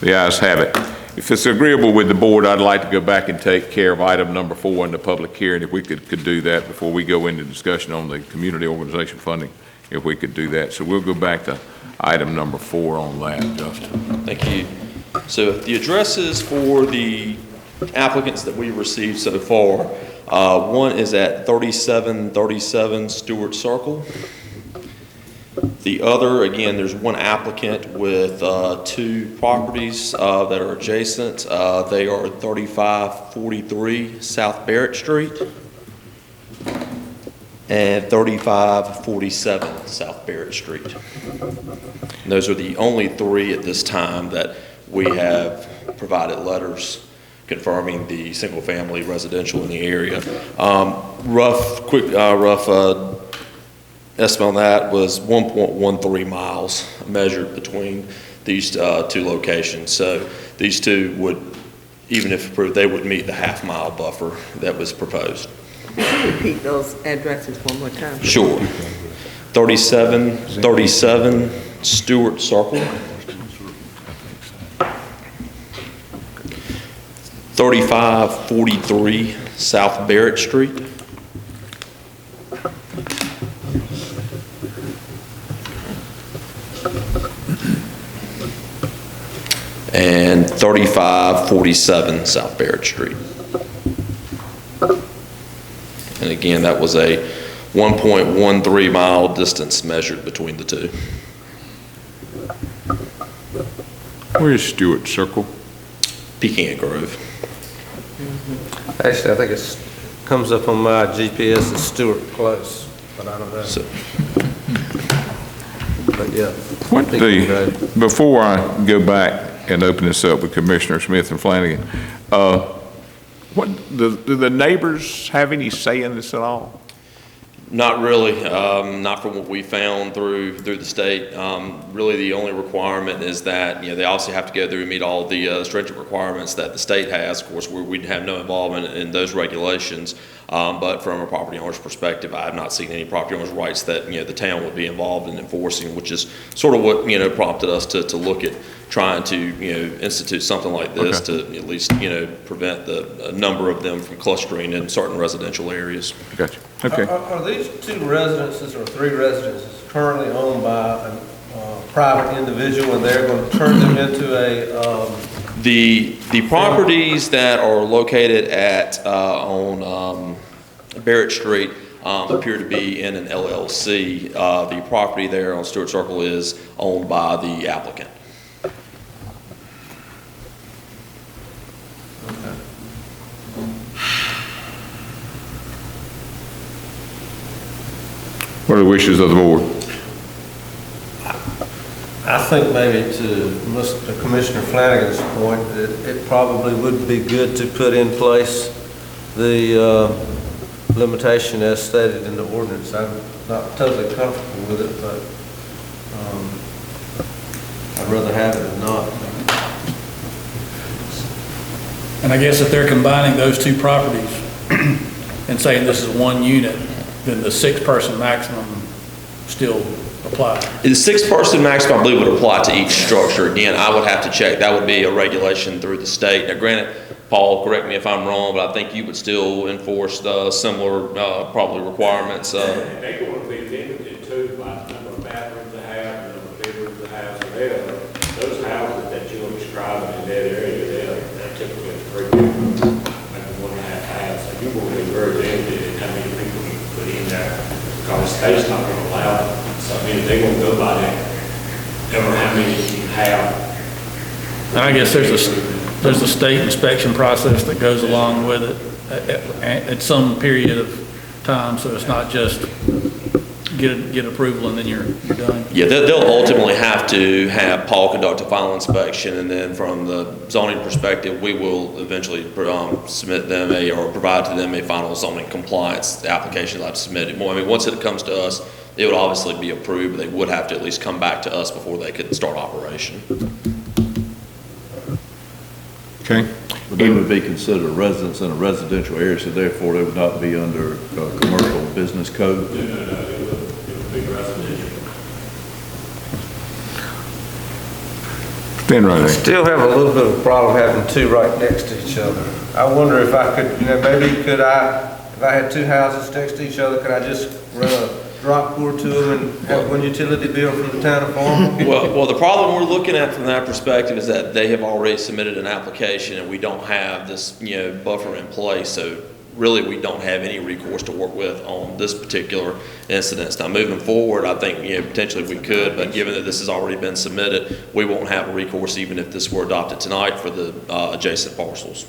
Speaker 1: The ayes have it. If it's agreeable with the board, I'd like to go back and take care of item number 4 in the public hearing, if we could do that before we go into discussion on the community organization funding, if we could do that. So we'll go back to item number 4 on that, Justin.
Speaker 11: Thank you. So the addresses for the applicants that we received so far, one is at 3737 Stewart Circle. The other, again, there's one applicant with 2 properties that are adjacent. They are 3543 South Barrett Street and 3547 South Barrett Street. And those are the only 3 at this time that we have provided letters confirming the single-family residential in the area. Rough estimate on that was 1.13 miles measured between these 2 locations. So these 2 would, even if approved, they would meet the half-mile buffer that was proposed.
Speaker 7: Can you repeat those addresses one more time?
Speaker 11: Sure. 3737 Stewart Circle. 3543 South Barrett Street. And 3547 South Barrett Street. And again, that was a 1.13 mile distance measured between the 2.
Speaker 1: Where's Stewart Circle?
Speaker 11: Pecan Grove.
Speaker 12: Actually, I think it comes up on my GPS as Stewart Close, but I don't know.
Speaker 11: So,
Speaker 12: But yeah.
Speaker 1: Before I go back and open this up with Commissioner Smith and Flanagan, do the neighbors have any say in this at all?
Speaker 11: not really, not from what we found through the state. Really, the only requirement is that, they also have to go through and meet all the stringent requirements that the state has. Of course, we'd have no involvement in those regulations. But from a property owner's perspective, I have not seen any property owner's rights that, the town would be involved in enforcing, which is sort of what, prompted us to look at trying to, institute something like this to at least, prevent a number of them from clustering in certain residential areas.
Speaker 1: Gotcha. Okay.
Speaker 12: Are these two residences or three residences currently owned by a private individual, and they're going to turn them into a?
Speaker 11: The properties that are located at on Barrett Street appear to be in an LLC. The property there on Stewart Circle is owned by the applicant.
Speaker 1: What are the wishes of the board?
Speaker 12: I think maybe to Mr. Commissioner Flanagan's point, that it probably would be good to put in place the limitation as stated in the ordinance. I'm not totally comfortable with it, but I'd rather have it than not.
Speaker 9: And I guess if they're combining those two properties and saying this is one unit, then the 6-person maximum still applies.
Speaker 11: The 6-person maximum, I believe, would apply to each structure. Again, I would have to check. That would be a regulation through the state. Now, granted, Paul, correct me if I'm wrong, but I think you would still enforce similar, probably requirements.
Speaker 2: They're going to be limited too by the number of bathrooms they have, the number of bedrooms they have. So those houses that you're describing in that area, they're typically 3 bedrooms, maybe 1.5 halves. So you're going to be very limited in how many people you can put in there, because the state's not going to allow it. So I mean, they're going to go by that, ever how many you have.
Speaker 9: And I guess there's a state inspection process that goes along with it at some period of time, so it's not just get approval and then you're done.
Speaker 11: Yeah, they'll ultimately have to have Paul conduct a final inspection, and then from the zoning perspective, we will eventually submit them or provide to them a final zoning compliance application that I've submitted. Well, I mean, once it comes to us, it would obviously be approved, but they would have to at least come back to us before they could start operation.
Speaker 1: Okay.
Speaker 13: But they would be considered residents in a residential area, so therefore they would not be under commercial business code.
Speaker 2: No, it would be residential.
Speaker 1: Stand right
Speaker 12: I
Speaker 1: there.
Speaker 12: still have a little bit of a problem having two right next to each other. I wonder if I could, maybe if I had 2 houses next to each other, could I just run a drop pour to them and have one utility bill from the town of Farmville?
Speaker 11: Well, the problem we're looking at from that perspective is that they have already submitted an application and we don't have this, buffer in place. So really, we don't have any recourse to work with on this particular incident. Now, moving forward, I think, potentially we could, but given that this has already been submitted, we won't have a recourse even if this were adopted tonight for the adjacent parcels.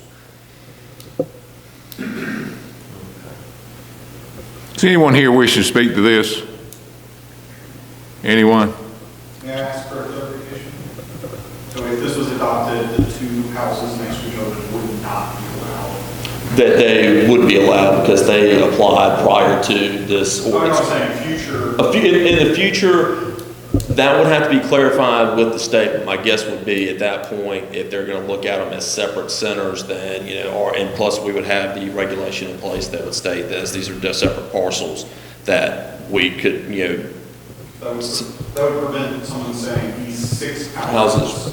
Speaker 1: Does anyone here wish to speak to this? Anyone?
Speaker 14: May I ask for a clarification? So if this was adopted, the 2 houses next to each other would not be allowed?
Speaker 11: That they would be allowed because they applied prior to this ordinance.
Speaker 14: I'm saying future.
Speaker 11: In the future, that would have to be clarified with the state. But my guess would be at that point, if they're going to look at them as separate centers, then, and plus we would have the regulation in place that would state that as these are just separate parcels, that we could,
Speaker 14: That would prevent someone saying these 6 houses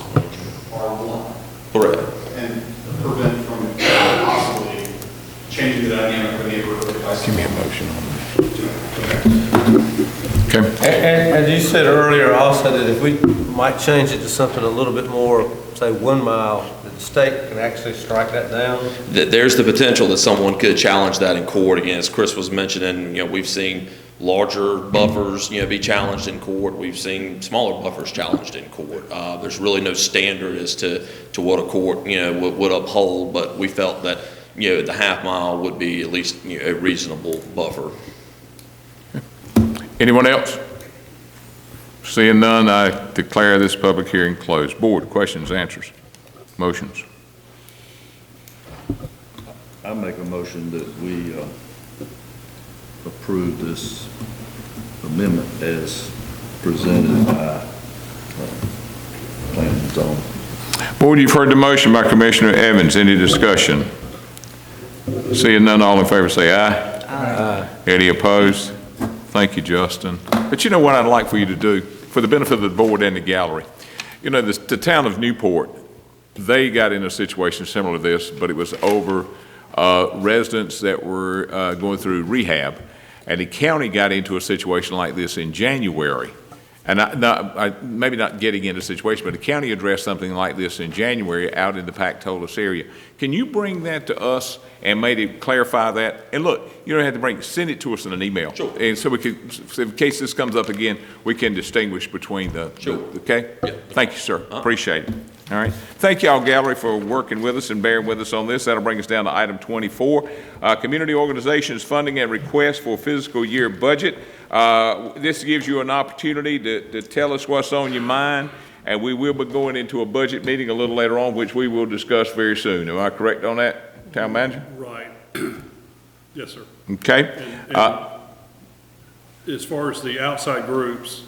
Speaker 14: are one.
Speaker 11: correct.
Speaker 14: And prevent from possibly changing the dynamic of the neighborhood.
Speaker 1: Give me a motion on that. Okay.
Speaker 12: And you said earlier also that if we might change it to something a little bit more, say 1 mile, that the state can actually strike that down?
Speaker 11: There's the potential that someone could challenge that in court. Again, as Chris was mentioning, we've seen larger buffers, be challenged in court. We've seen smaller buffers challenged in court. There's really no standard as to what a court, would uphold, but we felt that, the 1/2 mile would be at least a reasonable buffer.
Speaker 1: Anyone else? Seeing none, I declare this public hearing closed. Board, questions, answers, motions?
Speaker 13: I make a motion that we approve this amendment as presented by Planning and Zoning.
Speaker 1: Board, you've heard the motion by Commissioner Evans. Any discussion? Seeing none, all in favor say aye. Aye. Any opposed? Thank you, Justin. But you know what I'd like for you to do, for the benefit of the board and the gallery? The town of Newport, they got in a situation similar to this, but it was over residents that were going through rehab, and the county got into a situation like this in January. And maybe not getting into a situation, but the county addressed something like this in January out in the Pactolus area. Can you bring that to us and maybe clarify that? And look, you don't have to send it to us in an email.
Speaker 11: Sure.
Speaker 1: And so we could, in case this comes up again, we can distinguish between okay?
Speaker 11: Yeah.
Speaker 1: Thank you, sir. Appreciate it. All right. Thank y'all, gallery, for working with us and bearing with us on this. That'll bring us down to item 24, community organizations funding and request for fiscal year budget. This gives you an opportunity to tell us what's on your mind, and we will be going into a budget meeting a little later on, which we will discuss very soon. Am I correct on that, Town Manager?
Speaker 6: Right. Yes, sir.
Speaker 1: Okay?
Speaker 6: As far as the outside groups,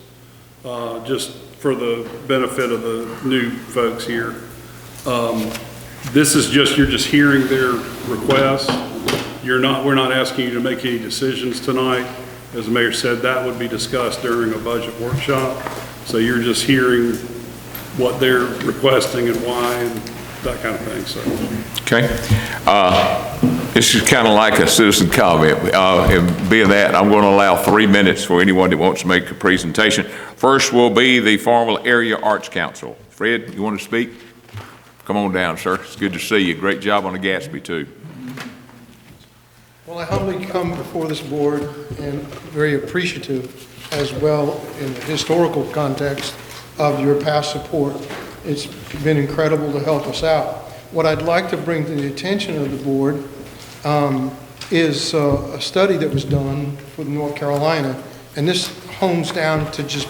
Speaker 6: just for the benefit of the new folks here, this is just, you're just hearing their requests. We're not asking you to make any decisions tonight. As the mayor said, that would be discussed during a budget workshop. So you're just hearing what they're requesting and why and that kind of thing, so.
Speaker 1: Okay. This is kind of like a citizen comment. And being that, I'm going to allow 3 minutes for anyone that wants to make a presentation. First will be the Farmville Area Arts Council. Fred, you want to speak? Come on down, sir. It's good to see you. Great job on the Gatsby, too.
Speaker 5: Well, I humbly come before this board and very appreciative as well in the historical context of your past support. It's been incredible to help us out. What I'd like to bring to the attention of the board is a study that was done for North Carolina, and this hones down to just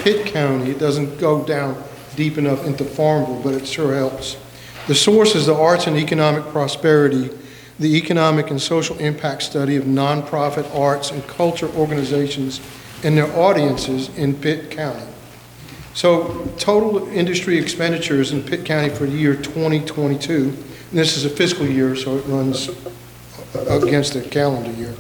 Speaker 5: Pitt County. It doesn't go down deep enough into Farmville, but it sure helps. The source is the Arts and Economic Prosperity, the Economic and Social Impact Study of Nonprofit Arts and Culture Organizations and their audiences in Pitt County. So total industry expenditures in Pitt County for the year 2022, and this is a fiscal year, so it runs against the calendar year.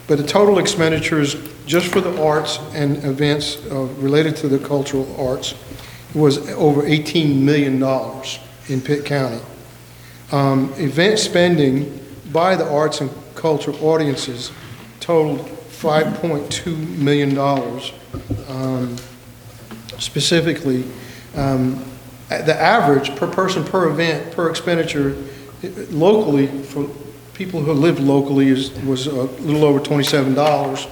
Speaker 5: But the total expenditures just for the arts and events related to the cultural arts was over $18 million in Pitt County. Event spending by the arts and cultural audiences totaled $5.2 million. Specifically, the average per person, per event, per expenditure locally for people who live locally was a little over $27.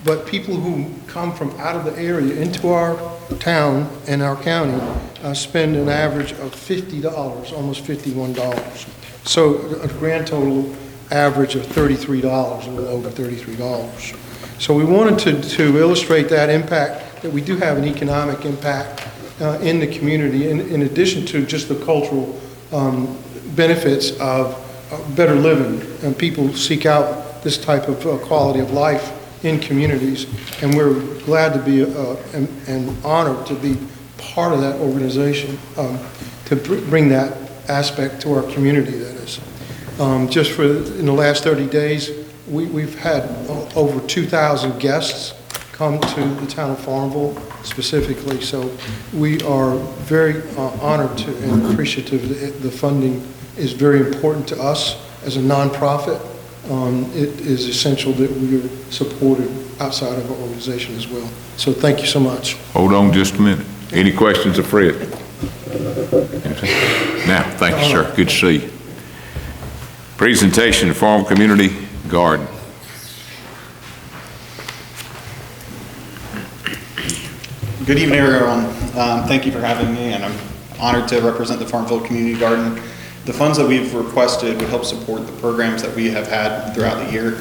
Speaker 5: But people who come from out of the area into our town and our county spend an average of $50, almost $51. So a grand total average of $33, a little over $33. So we wanted to illustrate that impact, that we do have an economic impact in the community, in addition to just the cultural benefits of better living. And people seek out this type of quality of life in communities, and we're glad to be and honored to be part of that organization to bring that aspect to our community, that is. Just for in the last 30 days, we've had over 2,000 guests come to the town of Farmville specifically, so we are very honored to and appreciative that the funding is very important to us as a nonprofit. It is essential that we are supported outside of our organization as well. So thank you so much.
Speaker 1: Hold on just a minute. Any questions of Fred? Now, thank you, sir. Good to see you. Presentation of Farm Community Garden.
Speaker 14: Good evening, everyone. Thank you for having me, and I'm honored to represent the Farmville Community Garden. The funds that we've requested would help support the programs that we have had throughout the year.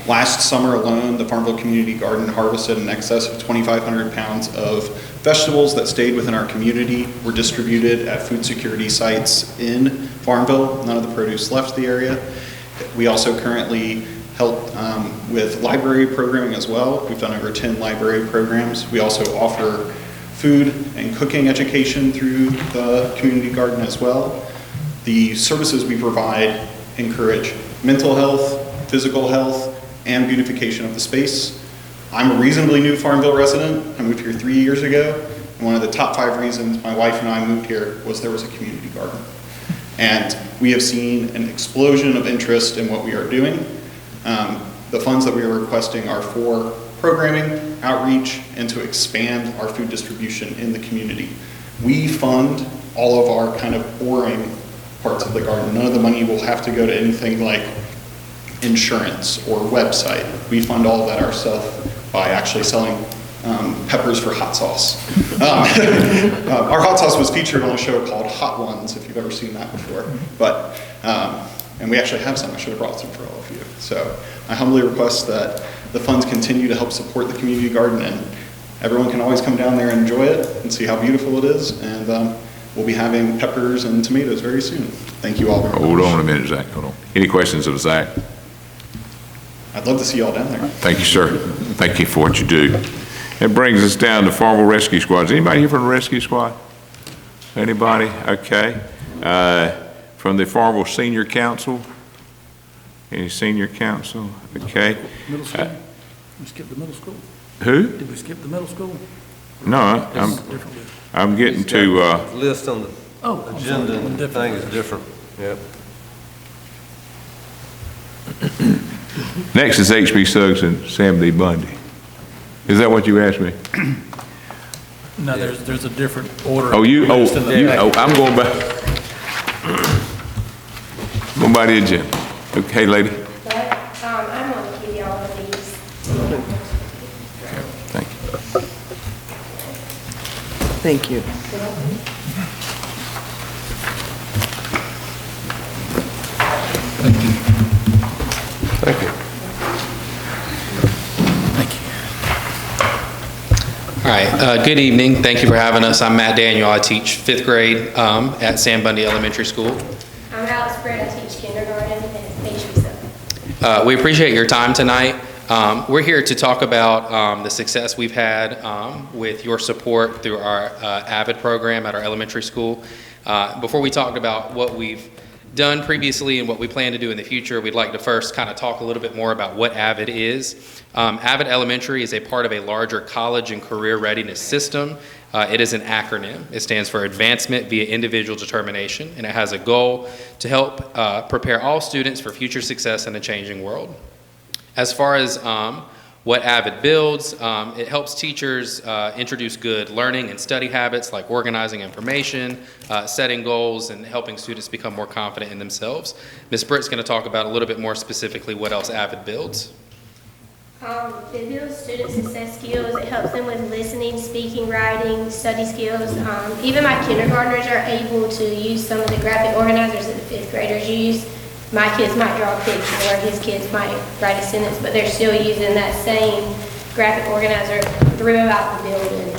Speaker 14: Last summer alone, the Farmville Community Garden harvested in excess of 2,500 pounds of vegetables that stayed within our community, were distributed at food security sites in Farmville. None of the produce left the area. We also currently help with library programming as well. We've done over 10 library programs. We also offer food and cooking education through the community garden as well. The services we provide encourage mental health, physical health, and beautification of the space. I'm a reasonably new Farmville resident. I moved here 3 years ago. And one of the top 5 reasons my wife and I moved here was there was a community garden. And we have seen an explosion of interest in what we are doing. The funds that we are requesting are for programming, outreach, and to expand our food distribution in the community. We fund all of our kind of boring parts of the garden. None of the money will have to go to anything like insurance or website. We fund all of that ourselves by actually selling peppers for hot sauce. Our hot sauce was featured on a show called Hot Ones, if you've ever seen that before. But, and we actually have some. I should have brought some for all of you. So I humbly request that the funds continue to help support the community garden, and everyone can always come down there and enjoy it and see how beautiful it is. And we'll be having peppers and tomatoes very soon. Thank you all very much.
Speaker 1: Hold on a minute, Zach. Hold on. Any questions of Zach?
Speaker 14: I'd love to see y'all down there.
Speaker 1: Thank you, sir. Thank you for what you do. That brings us down to Farmville Rescue Squad. Is anybody here from the Rescue Squad? Anybody? Okay. From the Farmville Senior Council? Any Senior Council? Okay.
Speaker 9: Middle school? We skipped the middle school?
Speaker 1: Who?
Speaker 9: Did we skip the middle school?
Speaker 1: No, I'm getting to,
Speaker 12: List on the
Speaker 9: Oh,
Speaker 12: agenda and the thing is different. Yep.
Speaker 1: next is H.B. Suggs and Sam D. Bundy. Is that what you asked me?
Speaker 9: No, there's a different order.
Speaker 1: I'm going back. Going by the agenda. Okay, lady.
Speaker 15: I'm going to give you all of these.
Speaker 1: Thank you.
Speaker 7: Thank you.
Speaker 12: Thank you.
Speaker 16: All right, good evening. Thank you for having us. I'm Matt Daniel. I teach 5th grade at Sam Bundy Elementary School.
Speaker 15: I'm Alex Britt. I teach kindergarten at HB7.
Speaker 16: We appreciate your time tonight. We're here to talk about the success we've had with your support through our AVID program at our elementary school. Before we talk about what we've done previously and what we plan to do in the future, we'd like to first kind of talk a little bit more about what AVID is. AVID Elementary is a part of a larger college and career readiness system. It is an acronym. It stands for Advancement via Individual Determination, and it has a goal to help prepare all students for future success in a changing world. As far as what AVID builds, it helps teachers introduce good learning and study habits like organizing information, setting goals, and helping students become more confident in themselves. Ms. Britt's going to talk about a little bit more specifically what else AVID builds.
Speaker 15: It builds student success skills. It helps them with listening, speaking, writing, study skills. Even my kindergartners are able to use some of the graphic organizers that the 5th graders use. My kids might draw a picture or his kids might write a sentence, but they're still using that same graphic organizer throughout the building.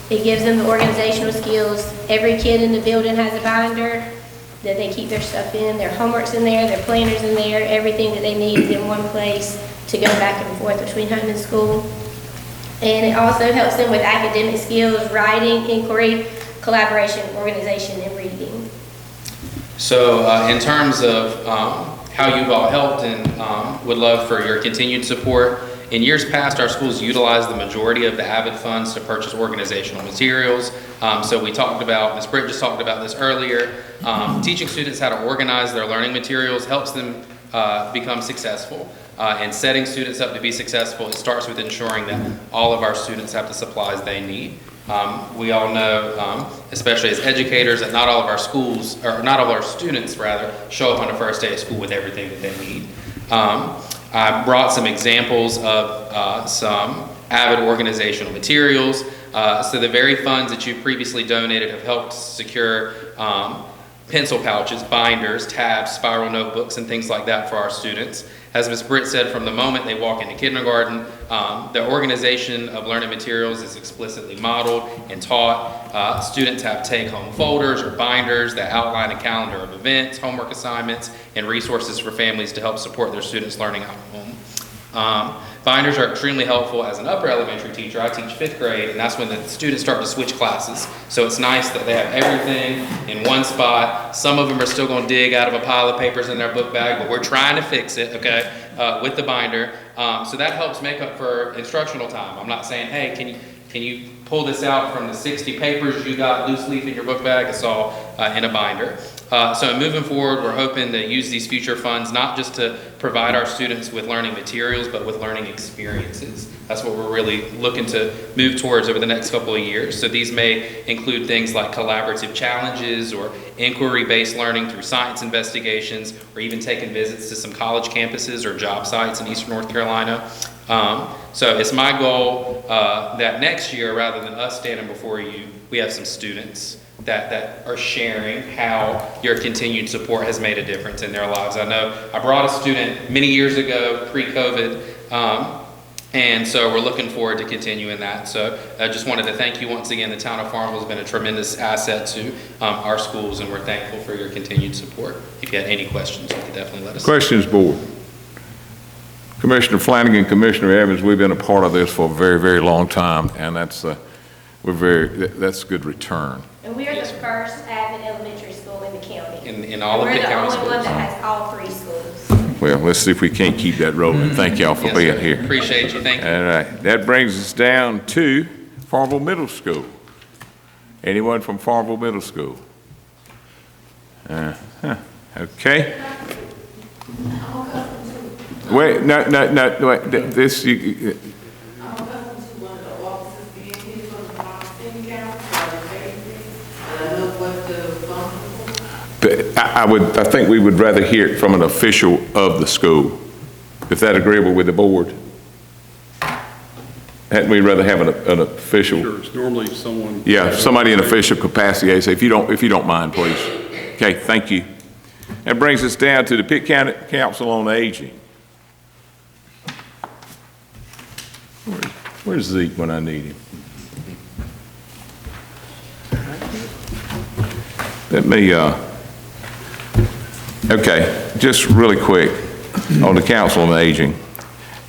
Speaker 15: It gives them the organizational skills. Every kid in the building has a binder that they keep their stuff in. Their homework's in there, their planners in there, everything that they need is in one place to go back and forth between home and school. And it also helps them with academic skills, writing, inquiry, collaboration, organization, and reading.
Speaker 16: So in terms of how you've all helped and would love for your continued support, in years past our schools utilized the majority of the AVID funds to purchase organizational materials. So we talked about, Ms. Britt just talked about this earlier, teaching students how to organize their learning materials helps them become successful. And setting students up to be successful, it starts with ensuring that all of our students have the supplies they need. We all know, especially as educators, that not all of our schools, or not all of our students rather, show up on the first day of school with everything that they need. I brought some examples of some AVID organizational materials. So the very funds that you previously donated have helped secure pencil pouches, binders, tabs, spiral notebooks, and things like that for our students. As Ms. Britt said, from the moment they walk into kindergarten, the organization of learning materials is explicitly modeled and taught. Students have take-home folders or binders that outline a calendar of events, homework assignments, and resources for families to help support their students' learning at home. Binders are extremely helpful as an upper elementary teacher. I teach 5th grade, and that's when the students start to switch classes. So it's nice that they have everything in one spot. Some of them are still going to dig out of a pile of papers in their book bag, but we're trying to fix it, okay, with the binder. So that helps make up for instructional time. I'm not saying, hey, can you pull this out from the 60 papers you got loose leaf in your book bag? It's all in a binder. So moving forward, we're hoping to use these future funds not just to provide our students with learning materials, but with learning experiences. That's what we're really looking to move towards over the next couple of years. So these may include things like collaborative challenges or inquiry-based learning through science investigations, or even taking visits to some college campuses or job sites in Eastern North Carolina. So it's my goal that next year, rather than us standing before you, we have some students that are sharing how your continued support has made a difference in their lives. I know I brought a student many years ago, pre-COVID, and so we're looking forward to continuing that. So I just wanted to thank you once again. The town of Farmville has been a tremendous asset to our schools, and we're thankful for your continued support. If you had any questions, you could definitely let us know.
Speaker 1: Questions, board? Commissioner Flanagan, Commissioner Evans, we've been a part of this for a very, very long time, and that's good return.
Speaker 15: And we are the first Avid elementary school in the county.
Speaker 16: In all of the county schools.
Speaker 15: We're the only one that has all 3 schools.
Speaker 1: Well, let's see if we can't keep that rolling. Thank y'all for
Speaker 16: Yes,
Speaker 1: being
Speaker 16: sir.
Speaker 1: here.
Speaker 16: Appreciate you, thank you.
Speaker 1: All right, that brings us down to Farmville Middle School. Anyone from Farmville Middle School? Okay. Wait, no, wait, this, I think we would rather hear it from an official of the school, if that's agreeable with the board. Hadn't we rather have an official?
Speaker 6: Sure, it's normally someone.
Speaker 1: Yeah, somebody in official capacity. I say, if you don't mind, please. Okay, thank you. That brings us down to the Pitt County Council on Aging. Where's Zeke when I need him? Let me, okay, just really quick on the Council on Aging.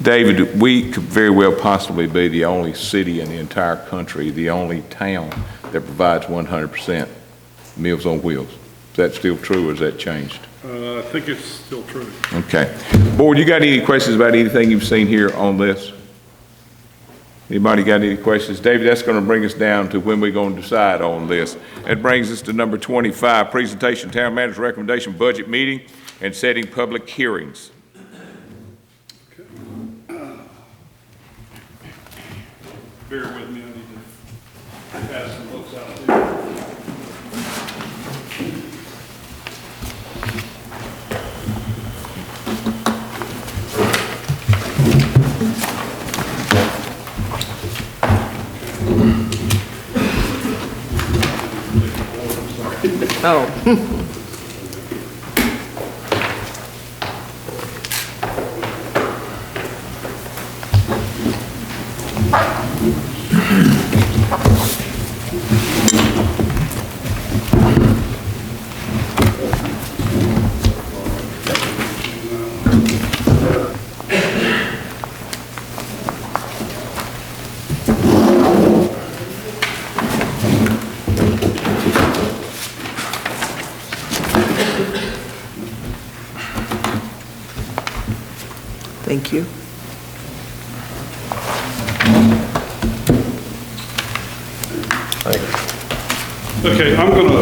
Speaker 1: David, we could very well possibly be the only city in the entire country, the only town that provides 100% Meals on Wheels. Is that still true, or has that changed?
Speaker 6: I think it's still true.
Speaker 1: Okay. Board, you got any questions about anything you've seen here on this? Anybody got any questions? David, that's going to bring us down to when we're going to decide on this. That brings us to number 25, presentation, town manager's recommendation, budget meeting, and setting public hearings.
Speaker 6: Bear with me, I need to pass some books out there.
Speaker 7: Oh. Thank you.
Speaker 6: Okay, I'm going to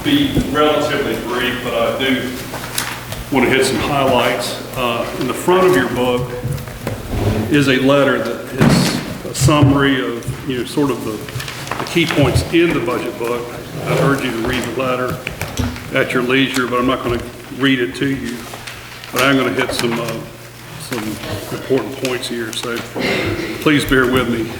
Speaker 6: be relatively brief, but I do want to hit some highlights. In the front of your book is a letter that is a summary of, sort of the key points in the budget book. I urge you to read the letter at your leisure, but I'm not going to read it to you. But I'm going to hit some important points here, so please bear with me.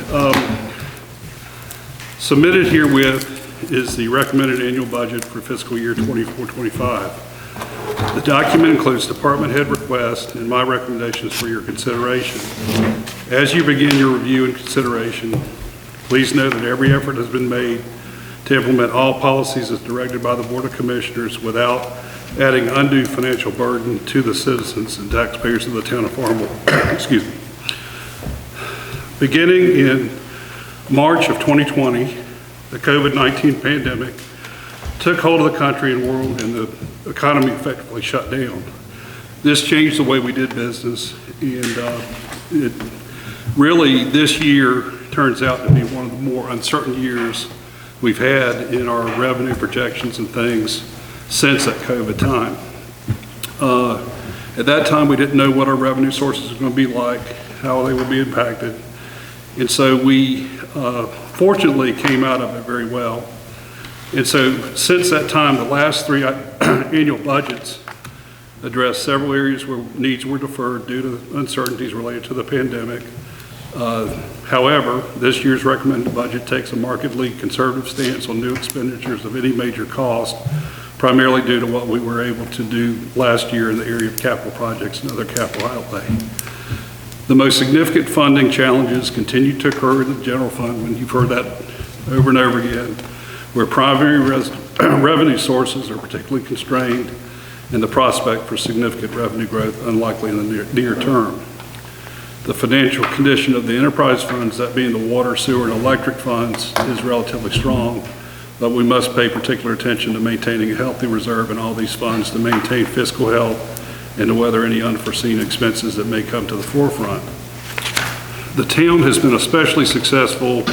Speaker 6: Submitted herewith is the recommended annual budget for fiscal year 24-25. The document includes department head requests and my recommendations for your consideration. As you begin your review and consideration, please know that every effort has been made to implement all policies as directed by the Board of Commissioners without adding undue financial burden to the citizens and taxpayers of the town of Farmville. Excuse me. Beginning in March of 2020, the COVID-19 pandemic took hold of the country and world, and the economy effectively shut down. This changed the way we did business, and it really, this year turns out to be one of the more uncertain years we've had in our revenue projections and things since that COVID time. At that time, we didn't know what our revenue sources were going to be like, how they would be impacted. And so we fortunately came out of it very well. And so since that time, the last 3 annual budgets addressed several areas where needs were deferred due to uncertainties related to the pandemic. However, this year's recommended budget takes a markedly conservative stance on new expenditures of any major cost, primarily due to what we were able to do last year in the area of capital projects and other capital outlay. The most significant funding challenges continue to occur in the general fund, and you've heard that over and over again, where primary revenue sources are particularly constrained and the prospect for significant revenue growth unlikely in the near term. The financial condition of the enterprise funds, that being the water, sewer, and electric funds, is relatively strong, but we must pay particular attention to maintaining a healthy reserve in all these funds to maintain fiscal health and to weather any unforeseen expenses that may come to the forefront. The town has been especially successful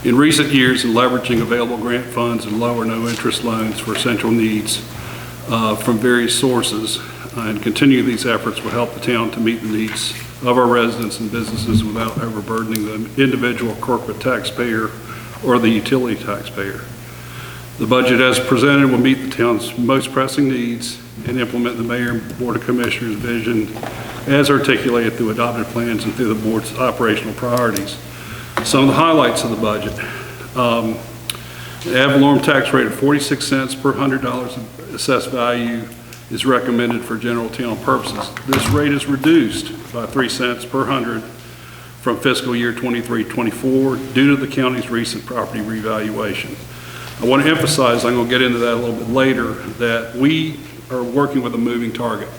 Speaker 6: in recent years in leveraging available grant funds and low or no interest loans for essential needs from various sources, and continue these efforts will help the town to meet the needs of our residents and businesses without overburdening the individual corporate taxpayer or the utility taxpayer. The budget as presented will meet the town's most pressing needs and implement the Mayor and Board of Commissioners' vision as articulated through adopted plans and through the board's operational priorities. Some of the highlights of the budget. The ad valorem tax rate of 46 cents per $100 of assessed value is recommended for general town purposes. This rate is reduced by 3 cents per 100 from fiscal year 23-24 due to the county's recent property revaluation. I want to emphasize, I'm going to get into that a little bit later, that we are working with a moving target.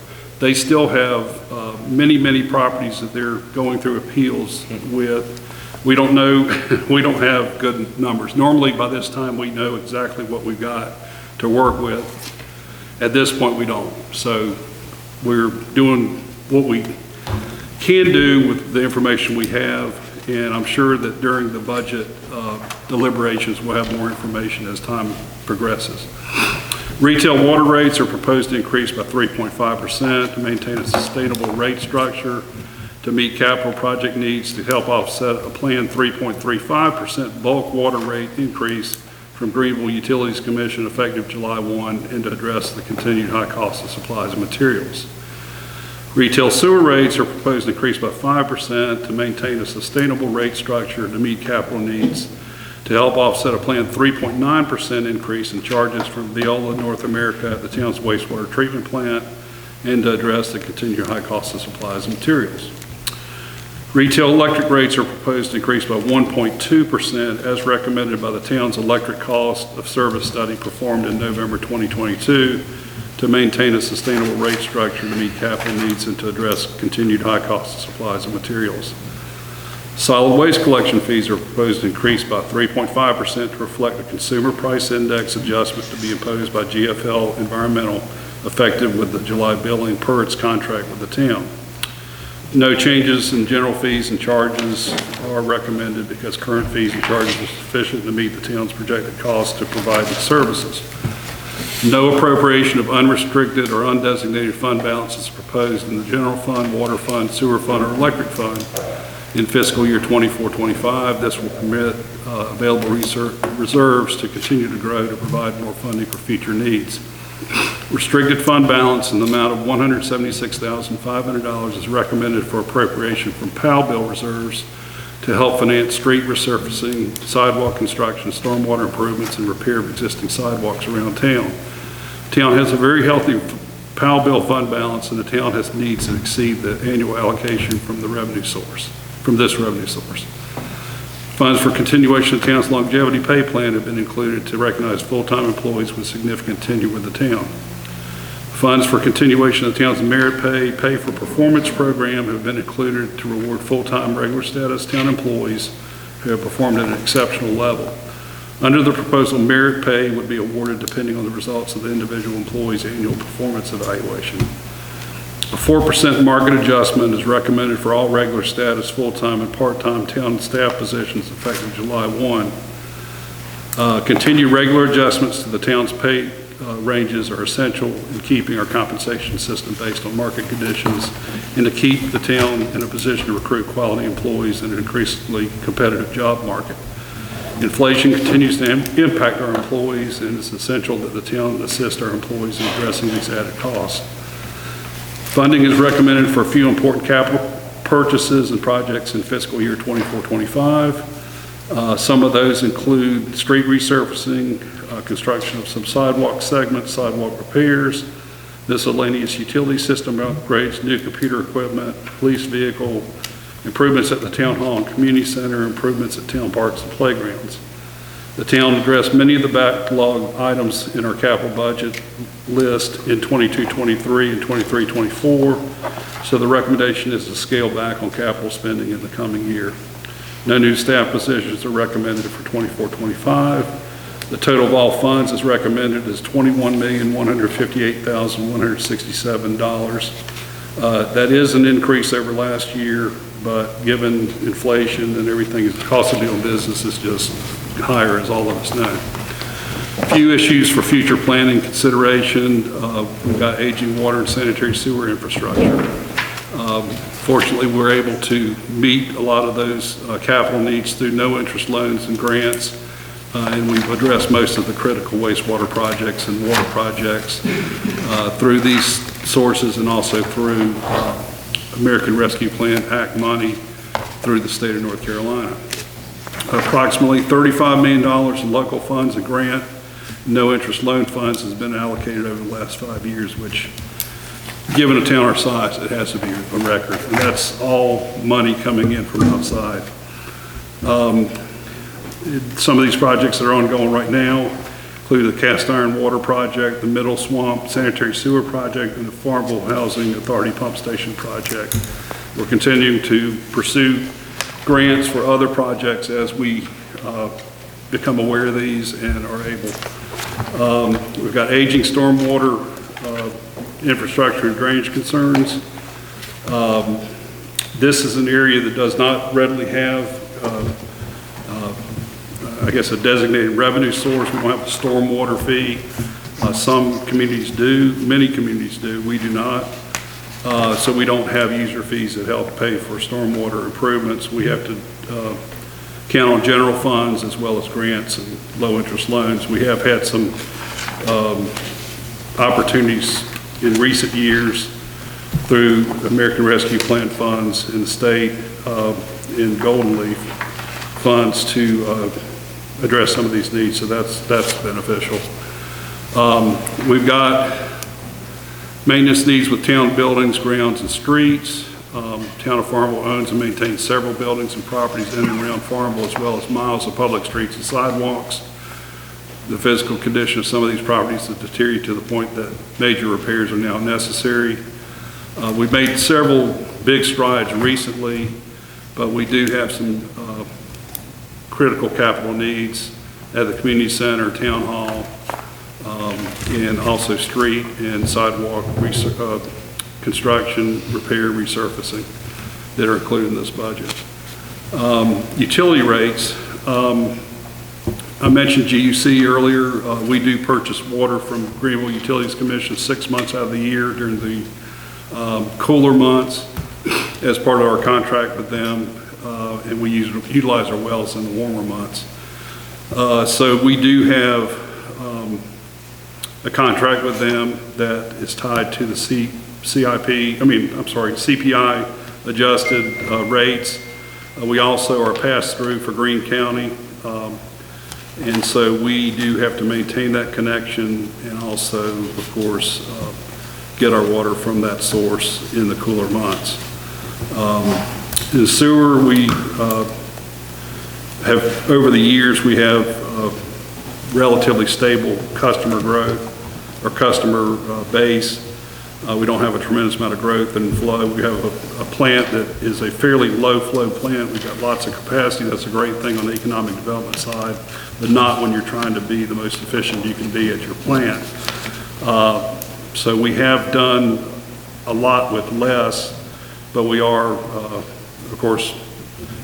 Speaker 6: They still have many properties that they're going through appeals with. We don't know, we don't have good numbers. Normally by this time we know exactly what we've got to work with. At this point we don't. So we're doing what we can do with the information we have, and I'm sure that during the budget deliberations we'll have more information as time progresses. Retail water rates are proposed to increase by 3.5% to maintain a sustainable rate structure to meet capital project needs to help offset a planned 3.35% bulk water rate increase from Greenville Utilities Commission effective July 1 and to address the continued high cost of supplies and materials. Retail sewer rates are proposed to increase by 5% to maintain a sustainable rate structure to meet capital needs to help offset a planned 3.9% increase in charges from Veolia North America at the town's wastewater treatment plant and to address the continued high cost of supplies and materials. Retail electric rates are proposed to increase by 1.2% as recommended by the town's electric cost of service study performed in November 2022 to maintain a sustainable rate structure to meet capital needs and to address continued high cost of supplies and materials. Solid waste collection fees are proposed to increase by 3.5% to reflect the consumer price index adjustment to be imposed by GFL Environmental effective with the July billing per its contract with the town. No changes in general fees and charges are recommended because current fees and charges are sufficient to meet the town's projected costs to provide the services. No appropriation of unrestricted or undesignated fund balances proposed in the general fund, water fund, sewer fund, or electric fund in fiscal year 24-25. This will permit available reserves to continue to grow to provide more funding for future needs. Restricted fund balance in the amount of $176,500 is recommended for appropriation from Farmville reserves to help finance street resurfacing, sidewalk construction, stormwater improvements, and repair of existing sidewalks around town. The town has a very healthy Farmville fund balance, and the town has needs that exceed the annual allocation from the revenue source, from this revenue source. Funds for continuation of the town's longevity pay plan have been included to recognize full-time employees with significant tenure with the town. Funds for continuation of the town's merit pay for performance program have been included to reward full-time regular status town employees who have performed at an exceptional level. Under the proposal, merit pay would be awarded depending on the results of the individual employee's annual performance evaluation. A 4% market adjustment is recommended for all regular status, full-time, and part-time town staff positions effective July 1. Continued regular adjustments to the town's pay ranges are essential in keeping our compensation system based on market conditions and to keep the town in a position to recruit quality employees in an increasingly competitive job market. Inflation continues to impact our employees, and it's essential that the town assist our employees in addressing these added costs. Funding is recommended for a few important capital purchases and projects in fiscal year 24-25. Some of those include street resurfacing, construction of some sidewalk segments, sidewalk repairs, miscellaneous utility system upgrades, new computer equipment, police vehicle, improvements at the town hall and community center, improvements at town parks and playgrounds. The town addressed many of the backlog items in our capital budget list in 22-23 and 23-24, so the recommendation is to scale back on capital spending in the coming year. No new staff positions are recommended for 24-25. The total of all funds is recommended is $21,158,167. That is an increase over last year, but given inflation and everything, the cost of doing business is just higher, as all of us know. A few issues for future planning consideration. We've got aging water and sanitary sewer infrastructure. Fortunately, we're able to meet a lot of those capital needs through no-interest loans and grants, and we've addressed most of the critical wastewater projects and water projects through these sources, and also through American Rescue Plan Act money through the state of North Carolina. Approximately $35 million in local funds and grant, no-interest loan funds has been allocated over the last 5 years, which, given a town our size, it has to be a record. And that's all money coming in from outside. Some of these projects that are ongoing right now include the cast iron water project, the Middle Swamp sanitary sewer project, and the Farmville Housing Authority pump station project. We're continuing to pursue grants for other projects as we become aware of these and are able. We've got aging stormwater infrastructure and drainage concerns. This is an area that does not readily have I guess a designated revenue source. We don't have a stormwater fee. Some communities do, many communities do, we do not. So we don't have user fees that help pay for stormwater improvements. We have to count on general funds as well as grants and low interest loans. We have had some opportunities in recent years through American Rescue Plan funds in the state, in Golden Leaf funds to address some of these needs, so that's beneficial. We've got maintenance needs with town buildings, grounds, and streets. Town of Farmville owns and maintains several buildings and properties in and around Farmville, as well as miles of public streets and sidewalks. The physical condition of some of these properties has deteriorated to the point that major repairs are now necessary. We've made several big strides recently, but we do have some critical capital needs at the community center, town hall, and also street and sidewalk construction, repair, resurfacing that are included in this budget. Utility rates, I mentioned GUC earlier. We do purchase water from Greenville Utilities Commission 6 months out of the year during the cooler months as part of our contract with them, and we utilize our wells in the warmer months. So we do have a contract with them that is tied to the CPI adjusted rates. We also are passed through for Greene County, and so we do have to maintain that connection and also, of course, get our water from that source in the cooler months. In the sewer, we have, over the years, we have relatively stable customer growth or customer base. We don't have a tremendous amount of growth and flow. We have a plant that is a fairly low flow plant. We've got lots of capacity. That's a great thing on the economic development side, but not when you're trying to be the most efficient you can be at your plant. So we have done a lot with less, but we are, of course,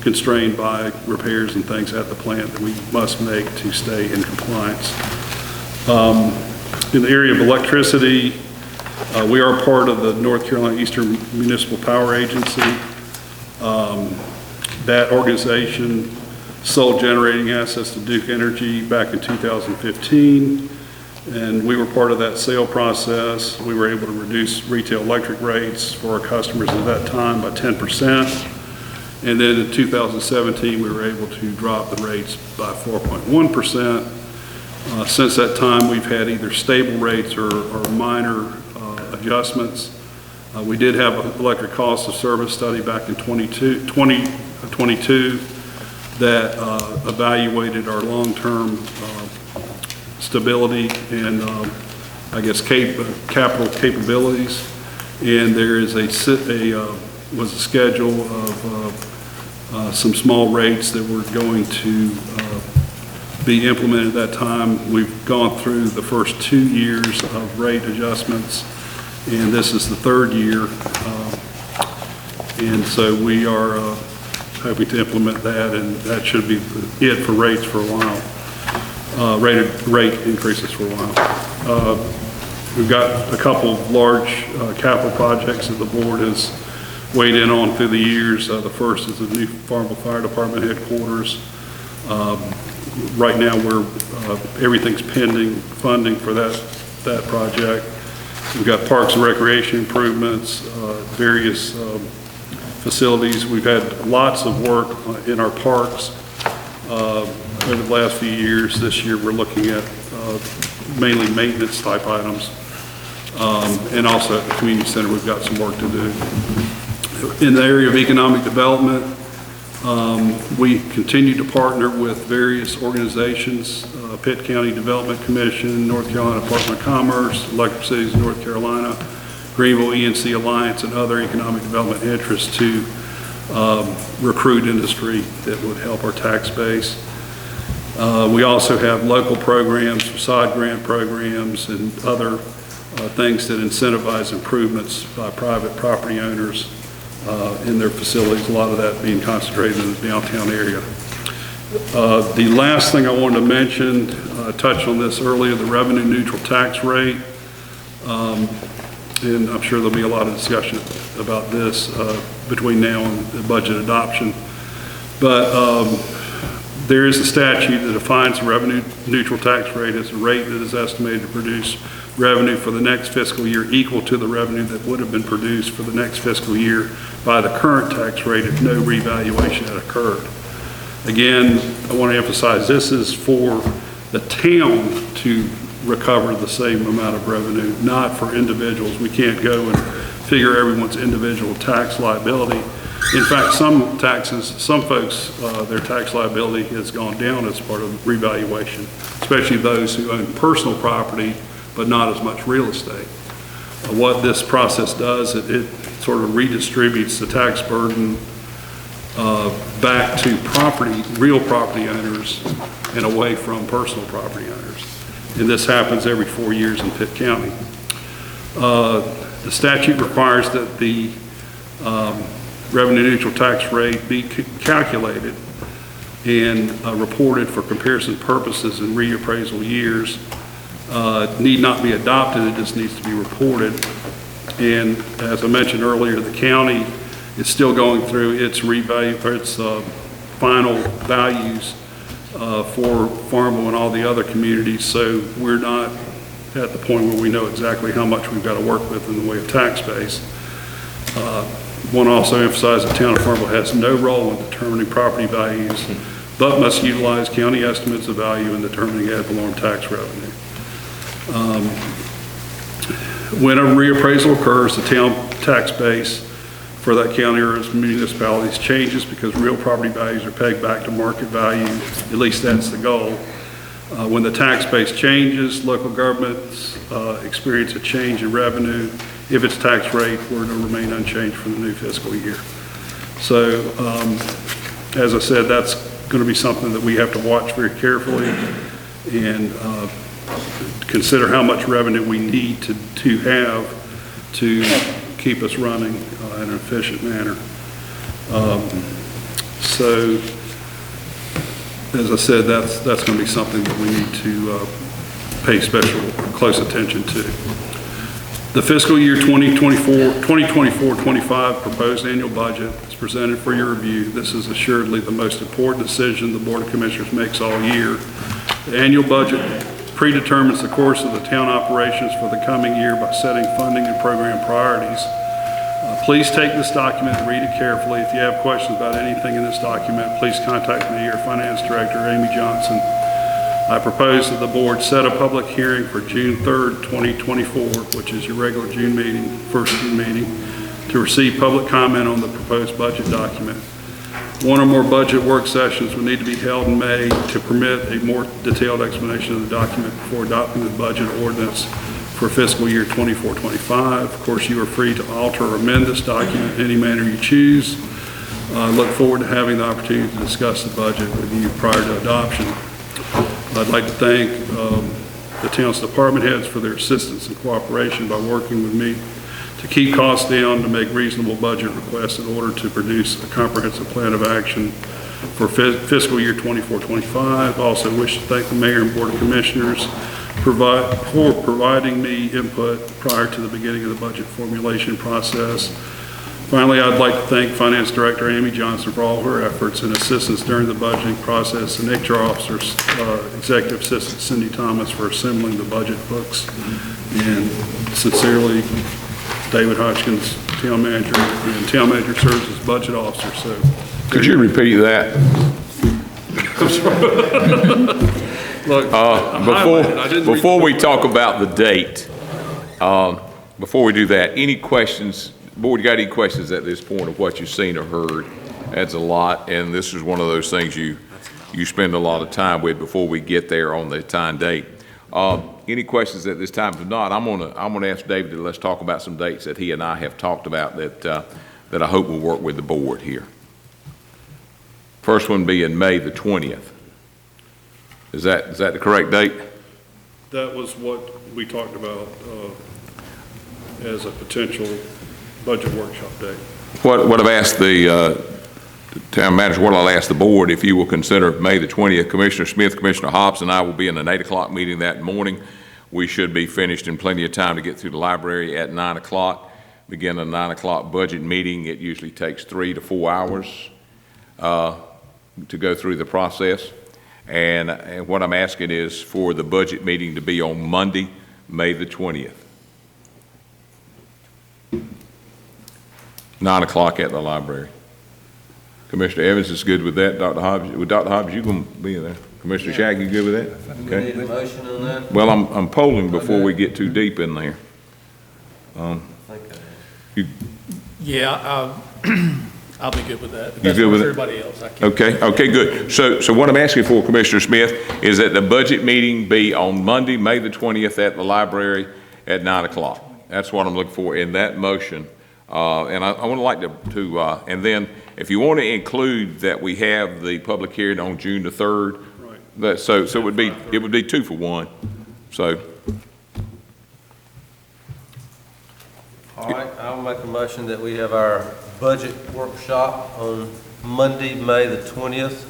Speaker 6: constrained by repairs and things at the plant that we must make to stay in compliance. In the area of electricity, we are part of the North Carolina Eastern Municipal Power Agency. That organization sold generating assets to Duke Energy back in 2015, and we were part of that sale process. We were able to reduce retail electric rates for our customers at that time by 10%. And then in 2017, we were able to drop the rates by 4.1%. Since that time, we've had either stable rates or minor adjustments. We did have an electric cost of service study back in 2022, that evaluated our long-term stability and, I guess, capital capabilities. And there is was a schedule of some small rates that were going to be implemented at that time. We've gone through the first 2 years of rate adjustments, and this is the third year. And so we are hoping to implement that, and that should be it for rates for a while, rate increases for a while. We've got a couple of large capital projects that the board has weighed in on through the years. The first is the new Farmville Fire Department headquarters. Right now, everything's pending funding for that project. We've got parks and recreation improvements, various facilities. We've had lots of work in our parks over the last few years. This year, we're looking at mainly maintenance type items. And also at the community center, we've got some work to do. In the area of economic development, we continue to partner with various organizations, Pitt County Development Commission, North Carolina Department of Commerce, Electric Cities of North Carolina, Greenville ENC Alliance, and other economic development interests to recruit industry that would help our tax base. We also have local programs, facade grant programs, and other things that incentivize improvements by private property owners in their facilities, a lot of that being concentrated in the downtown area. The last thing I wanted to mention, touched on this earlier, the revenue neutral tax rate. And I'm sure there'll be a lot of discussion about this between now and the budget adoption. But there is a statute that defines the revenue neutral tax rate as a rate that is estimated to produce revenue for the next fiscal year equal to the revenue that would have been produced for the next fiscal year by the current tax rate if no revaluation had occurred. Again, I want to emphasize this is for the town to recover the same amount of revenue, not for individuals. We can't go and figure everyone's individual tax liability. In fact, some folks, their tax liability has gone down as part of revaluation, especially those who own personal property but not as much real estate. What this process does, it sort of redistributes the tax burden back to real property owners and away from personal property owners. And this happens every 4 years in Pitt County. The statute requires that the revenue neutral tax rate be calculated and reported for comparison purposes in reappraisal years. Need not be adopted, it just needs to be reported. And as I mentioned earlier, the county is still going through its final values for Farmville and all the other communities, so we're not at the point where we know exactly how much we've got to work with in the way of tax base. Want to also emphasize the town of Farmville has no role in determining property values, but must utilize county estimates of value in determining ad valorem tax revenue. When a reappraisal occurs, the town tax base for that county or its municipalities changes because real property values are pegged back to market value. At least that's the goal. When the tax base changes, local governments experience a change in revenue if its tax rate were to remain unchanged for the new fiscal year. So, as I said, that's going to be something that we have to watch very carefully and consider how much revenue we need to have to keep us running in an efficient manner. So, as I said, that's going to be something that we need to pay close attention to. The fiscal year 2024-25 proposed annual budget is presented for your review. This is assuredly the most important decision the Board of Commissioners makes all year. The annual budget predetermines the course of the town operations for the coming year by setting funding and program priorities. Please take this document and read it carefully. If you have questions about anything in this document, please contact me or Finance Director Amy Johnson. I propose that the board set a public hearing for June 3rd, 2024, which is your regular June meeting, first June meeting, to receive public comment on the proposed budget document. One or more budget work sessions would need to be held in May to permit a more detailed explanation of the document before adopting the budget ordinance for fiscal year 24-25. Of course, you are free to alter or amend this document in any manner you choose. I look forward to having the opportunity to discuss the budget with you prior to adoption. I'd like to thank the town's department heads for their assistance and cooperation by working with me to keep costs down, to make reasonable budget requests in order to produce a comprehensive plan of action for fiscal year 24-25. I also wish to thank the Mayor and Board of Commissioners for providing me input prior to the beginning of the budget formulation process. Finally, I'd like to thank Finance Director Amy Johnson for all her efforts and assistance during the budgeting process, and HR Officer, Executive Assistant Cindy Thomas for assembling the budget books, and sincerely, David Hodgkins, Town Manager, and Town Manager serves as Budget Officer. So,
Speaker 1: could you repeat that? Look, before we talk about the date, before we do that, any questions? Board, you got any questions at this point of what you've seen or heard? That's a lot, and this is one of those things you spend a lot of time with before we get there on the time date. Any questions at this time? If not, I'm gonna ask David to let's talk about some dates that he and I have talked about that I hope will work with the board here. First one being May the 20th. Is that the correct date?
Speaker 6: that was what we talked about as a potential budget workshop day.
Speaker 1: What I've asked the town manager, what I'll ask the board, if you will consider May the 20th, Commissioner Smith, Commissioner Hobbs, and I will be in an 8 o'clock meeting that morning. We should be finished in plenty of time to get through the library at 9 o'clock. Begin a 9 o'clock budget meeting. It usually takes 3 to 4 hours to go through the process. And what I'm asking is for the budget meeting to be on Monday, May the 20th. 9 o'clock at the library. Commissioner Evans is good with that. Dr. Hobbs, with Dr. Hobbs, you going to be there. Commissioner Shagg, you good with that?
Speaker 12: Do we need a motion on that?
Speaker 1: Well, I'm polling before we get too deep in there.
Speaker 9: Yeah, I'll be good with that.
Speaker 1: You good with it?
Speaker 9: Everybody else, I can't.
Speaker 1: Okay, good. So what I'm asking for, Commissioner Smith, is that the budget meeting be on Monday, May the 20th at the library at 9 o'clock. That's what I'm looking for in that motion. And I would like to and then if you want to include that we have the public hearing on June the 3rd, right. So it would be 2 for 1. So.
Speaker 12: All right, I'll make a motion that we have our budget workshop on Monday, May the 20th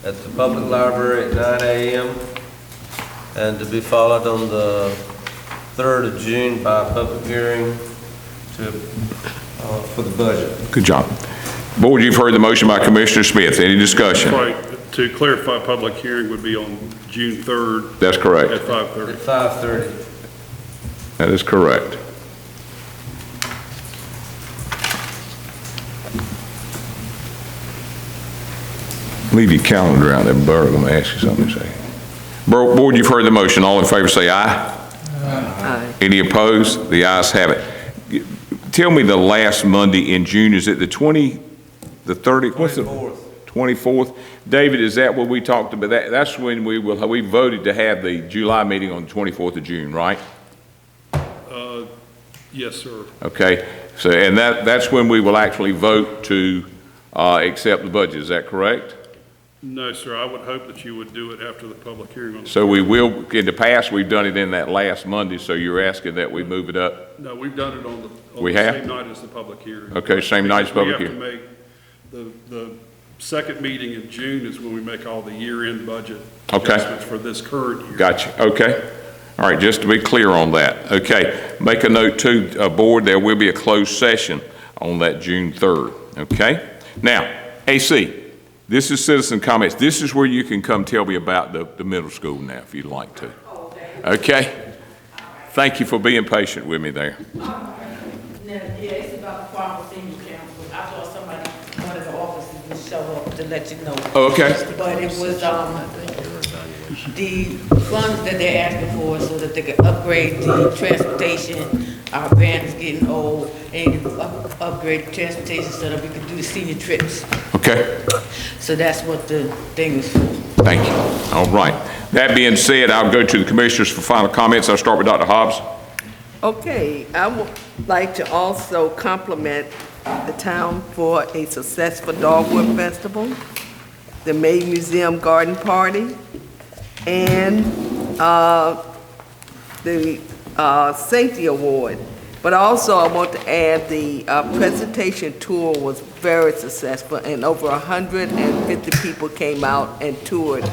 Speaker 12: at the public library at 9 a.m. and to be followed on the 3rd of June by a public hearing for the budget.
Speaker 1: Good job. Board, you've heard the motion by Commissioner Smith. Any discussion?
Speaker 6: Right. To clarify, public hearing would be on June 3rd.
Speaker 1: That's correct.
Speaker 6: At 5:30.
Speaker 12: At 5:30.
Speaker 1: That is correct. Leave your calendar out there, Burr. I'm going to ask you something to say. Board, you've heard the motion. All in favor say aye.
Speaker 7: Aye.
Speaker 1: Any opposed? The ayes have it. Tell me the last Monday in June. Is it the 20, the 30th? What's the 24th? David, is that what we talked about? That's when we voted to have the July meeting on the 24th of June, right?
Speaker 6: Yes, sir.
Speaker 1: Okay. So, and that's when we will actually vote to accept the budget. Is that correct?
Speaker 6: No, sir. I would hope that you would do it after the public hearing. On
Speaker 1: So we will, in the past, we've done it in that last Monday, so you're asking that we move it up?
Speaker 6: No, we've done it on the same night as the public hearing.
Speaker 1: Okay, same night as public hearing.
Speaker 6: We have to make, the second meeting in June is when we make all the year-end budget adjustments for this current year.
Speaker 1: Gotcha, okay. All right, just to be clear on that. Okay, make a note too, board, there will be a closed session on that June 3rd, okay? Now, AC. This is citizen comments. This is where you can come tell me about the middle school now, if you'd like to. Okay? Thank you for being patient with me there.
Speaker 17: Now, it's about the Farmville Senior Council. I thought somebody, one of the officers would show up to let you know.
Speaker 1: Oh, okay.
Speaker 17: But it was, the funds that they're asking for so that they can upgrade the transportation. Our van is getting old, and upgrade transportation so that we can do the senior trips.
Speaker 1: Okay,
Speaker 17: So that's what the thing is for.
Speaker 1: thank you. All right. That being said, I'll go to the commissioners for final comments. I'll start with Dr. Hobbs.
Speaker 7: Okay, I would like to also compliment the town for a successful Dogwood Festival, the May Museum Garden Party, and the Safety Award. But also, I want to add the presentation tour was very successful, and over 150 people came out and toured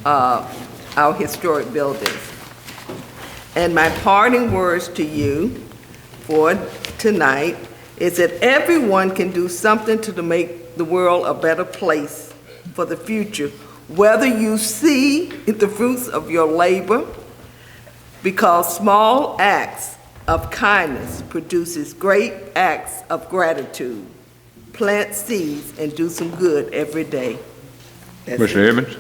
Speaker 7: our historic buildings. And my parting words to you for tonight is that everyone can do something to make the world a better place for the future, whether you see the fruits of your labor, because small acts of kindness produces great acts of gratitude. Plant seeds and do some good every day.
Speaker 1: Commissioner Evans?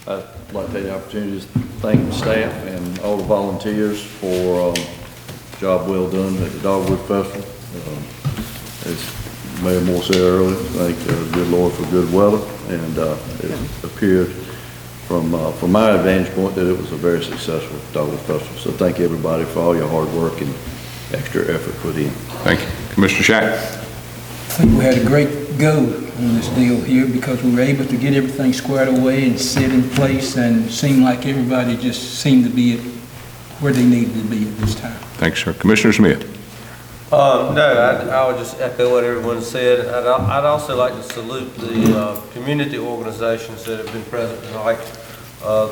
Speaker 13: I'd like to take the opportunity to thank the staff and all the volunteers for a job well done at the Dogwood Festival. As Mayor Moore said earlier, thank the good Lord for good weather, and it appeared from my vantage point that it was a very successful Dogwood Festival. So thank everybody for all your hard work and extra effort put in.
Speaker 1: Thank you. Commissioner Shack?
Speaker 18: I think we had a great go on this deal here because we were able to get everything squared away and set in place, and seemed like everybody just seemed to be where they needed to be at this time.
Speaker 1: Thanks, sir. Commissioner Smith?
Speaker 12: No, I would just echo what everyone said. I'd also like to salute the community organizations that have been present tonight.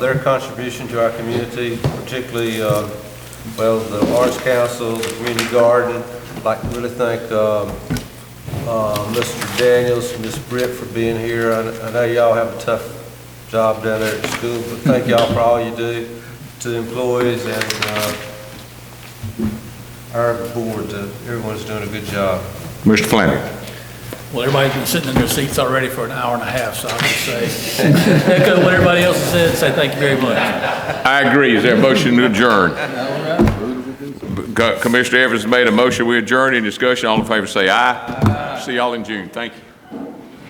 Speaker 12: Their contribution to our community, particularly, well, the Arts Council, the Community Garden. I'd like to really thank Mr. Daniels and Ms. Britt for being here. I know y'all have a tough job down there at the school, but thank y'all for all you do to the employees and our board. Everyone's doing a good job.
Speaker 1: Mr. Flanagan?
Speaker 9: Well, everybody's been sitting in their seats already for an hour and a half, so I'll just say, echo what everybody else has said, and say thank you very much.
Speaker 1: I agree. Is there a motion to adjourn? Commissioner Evans made a motion. We adjourn. In discussion, all in favor say aye. See y'all in June. Thank you.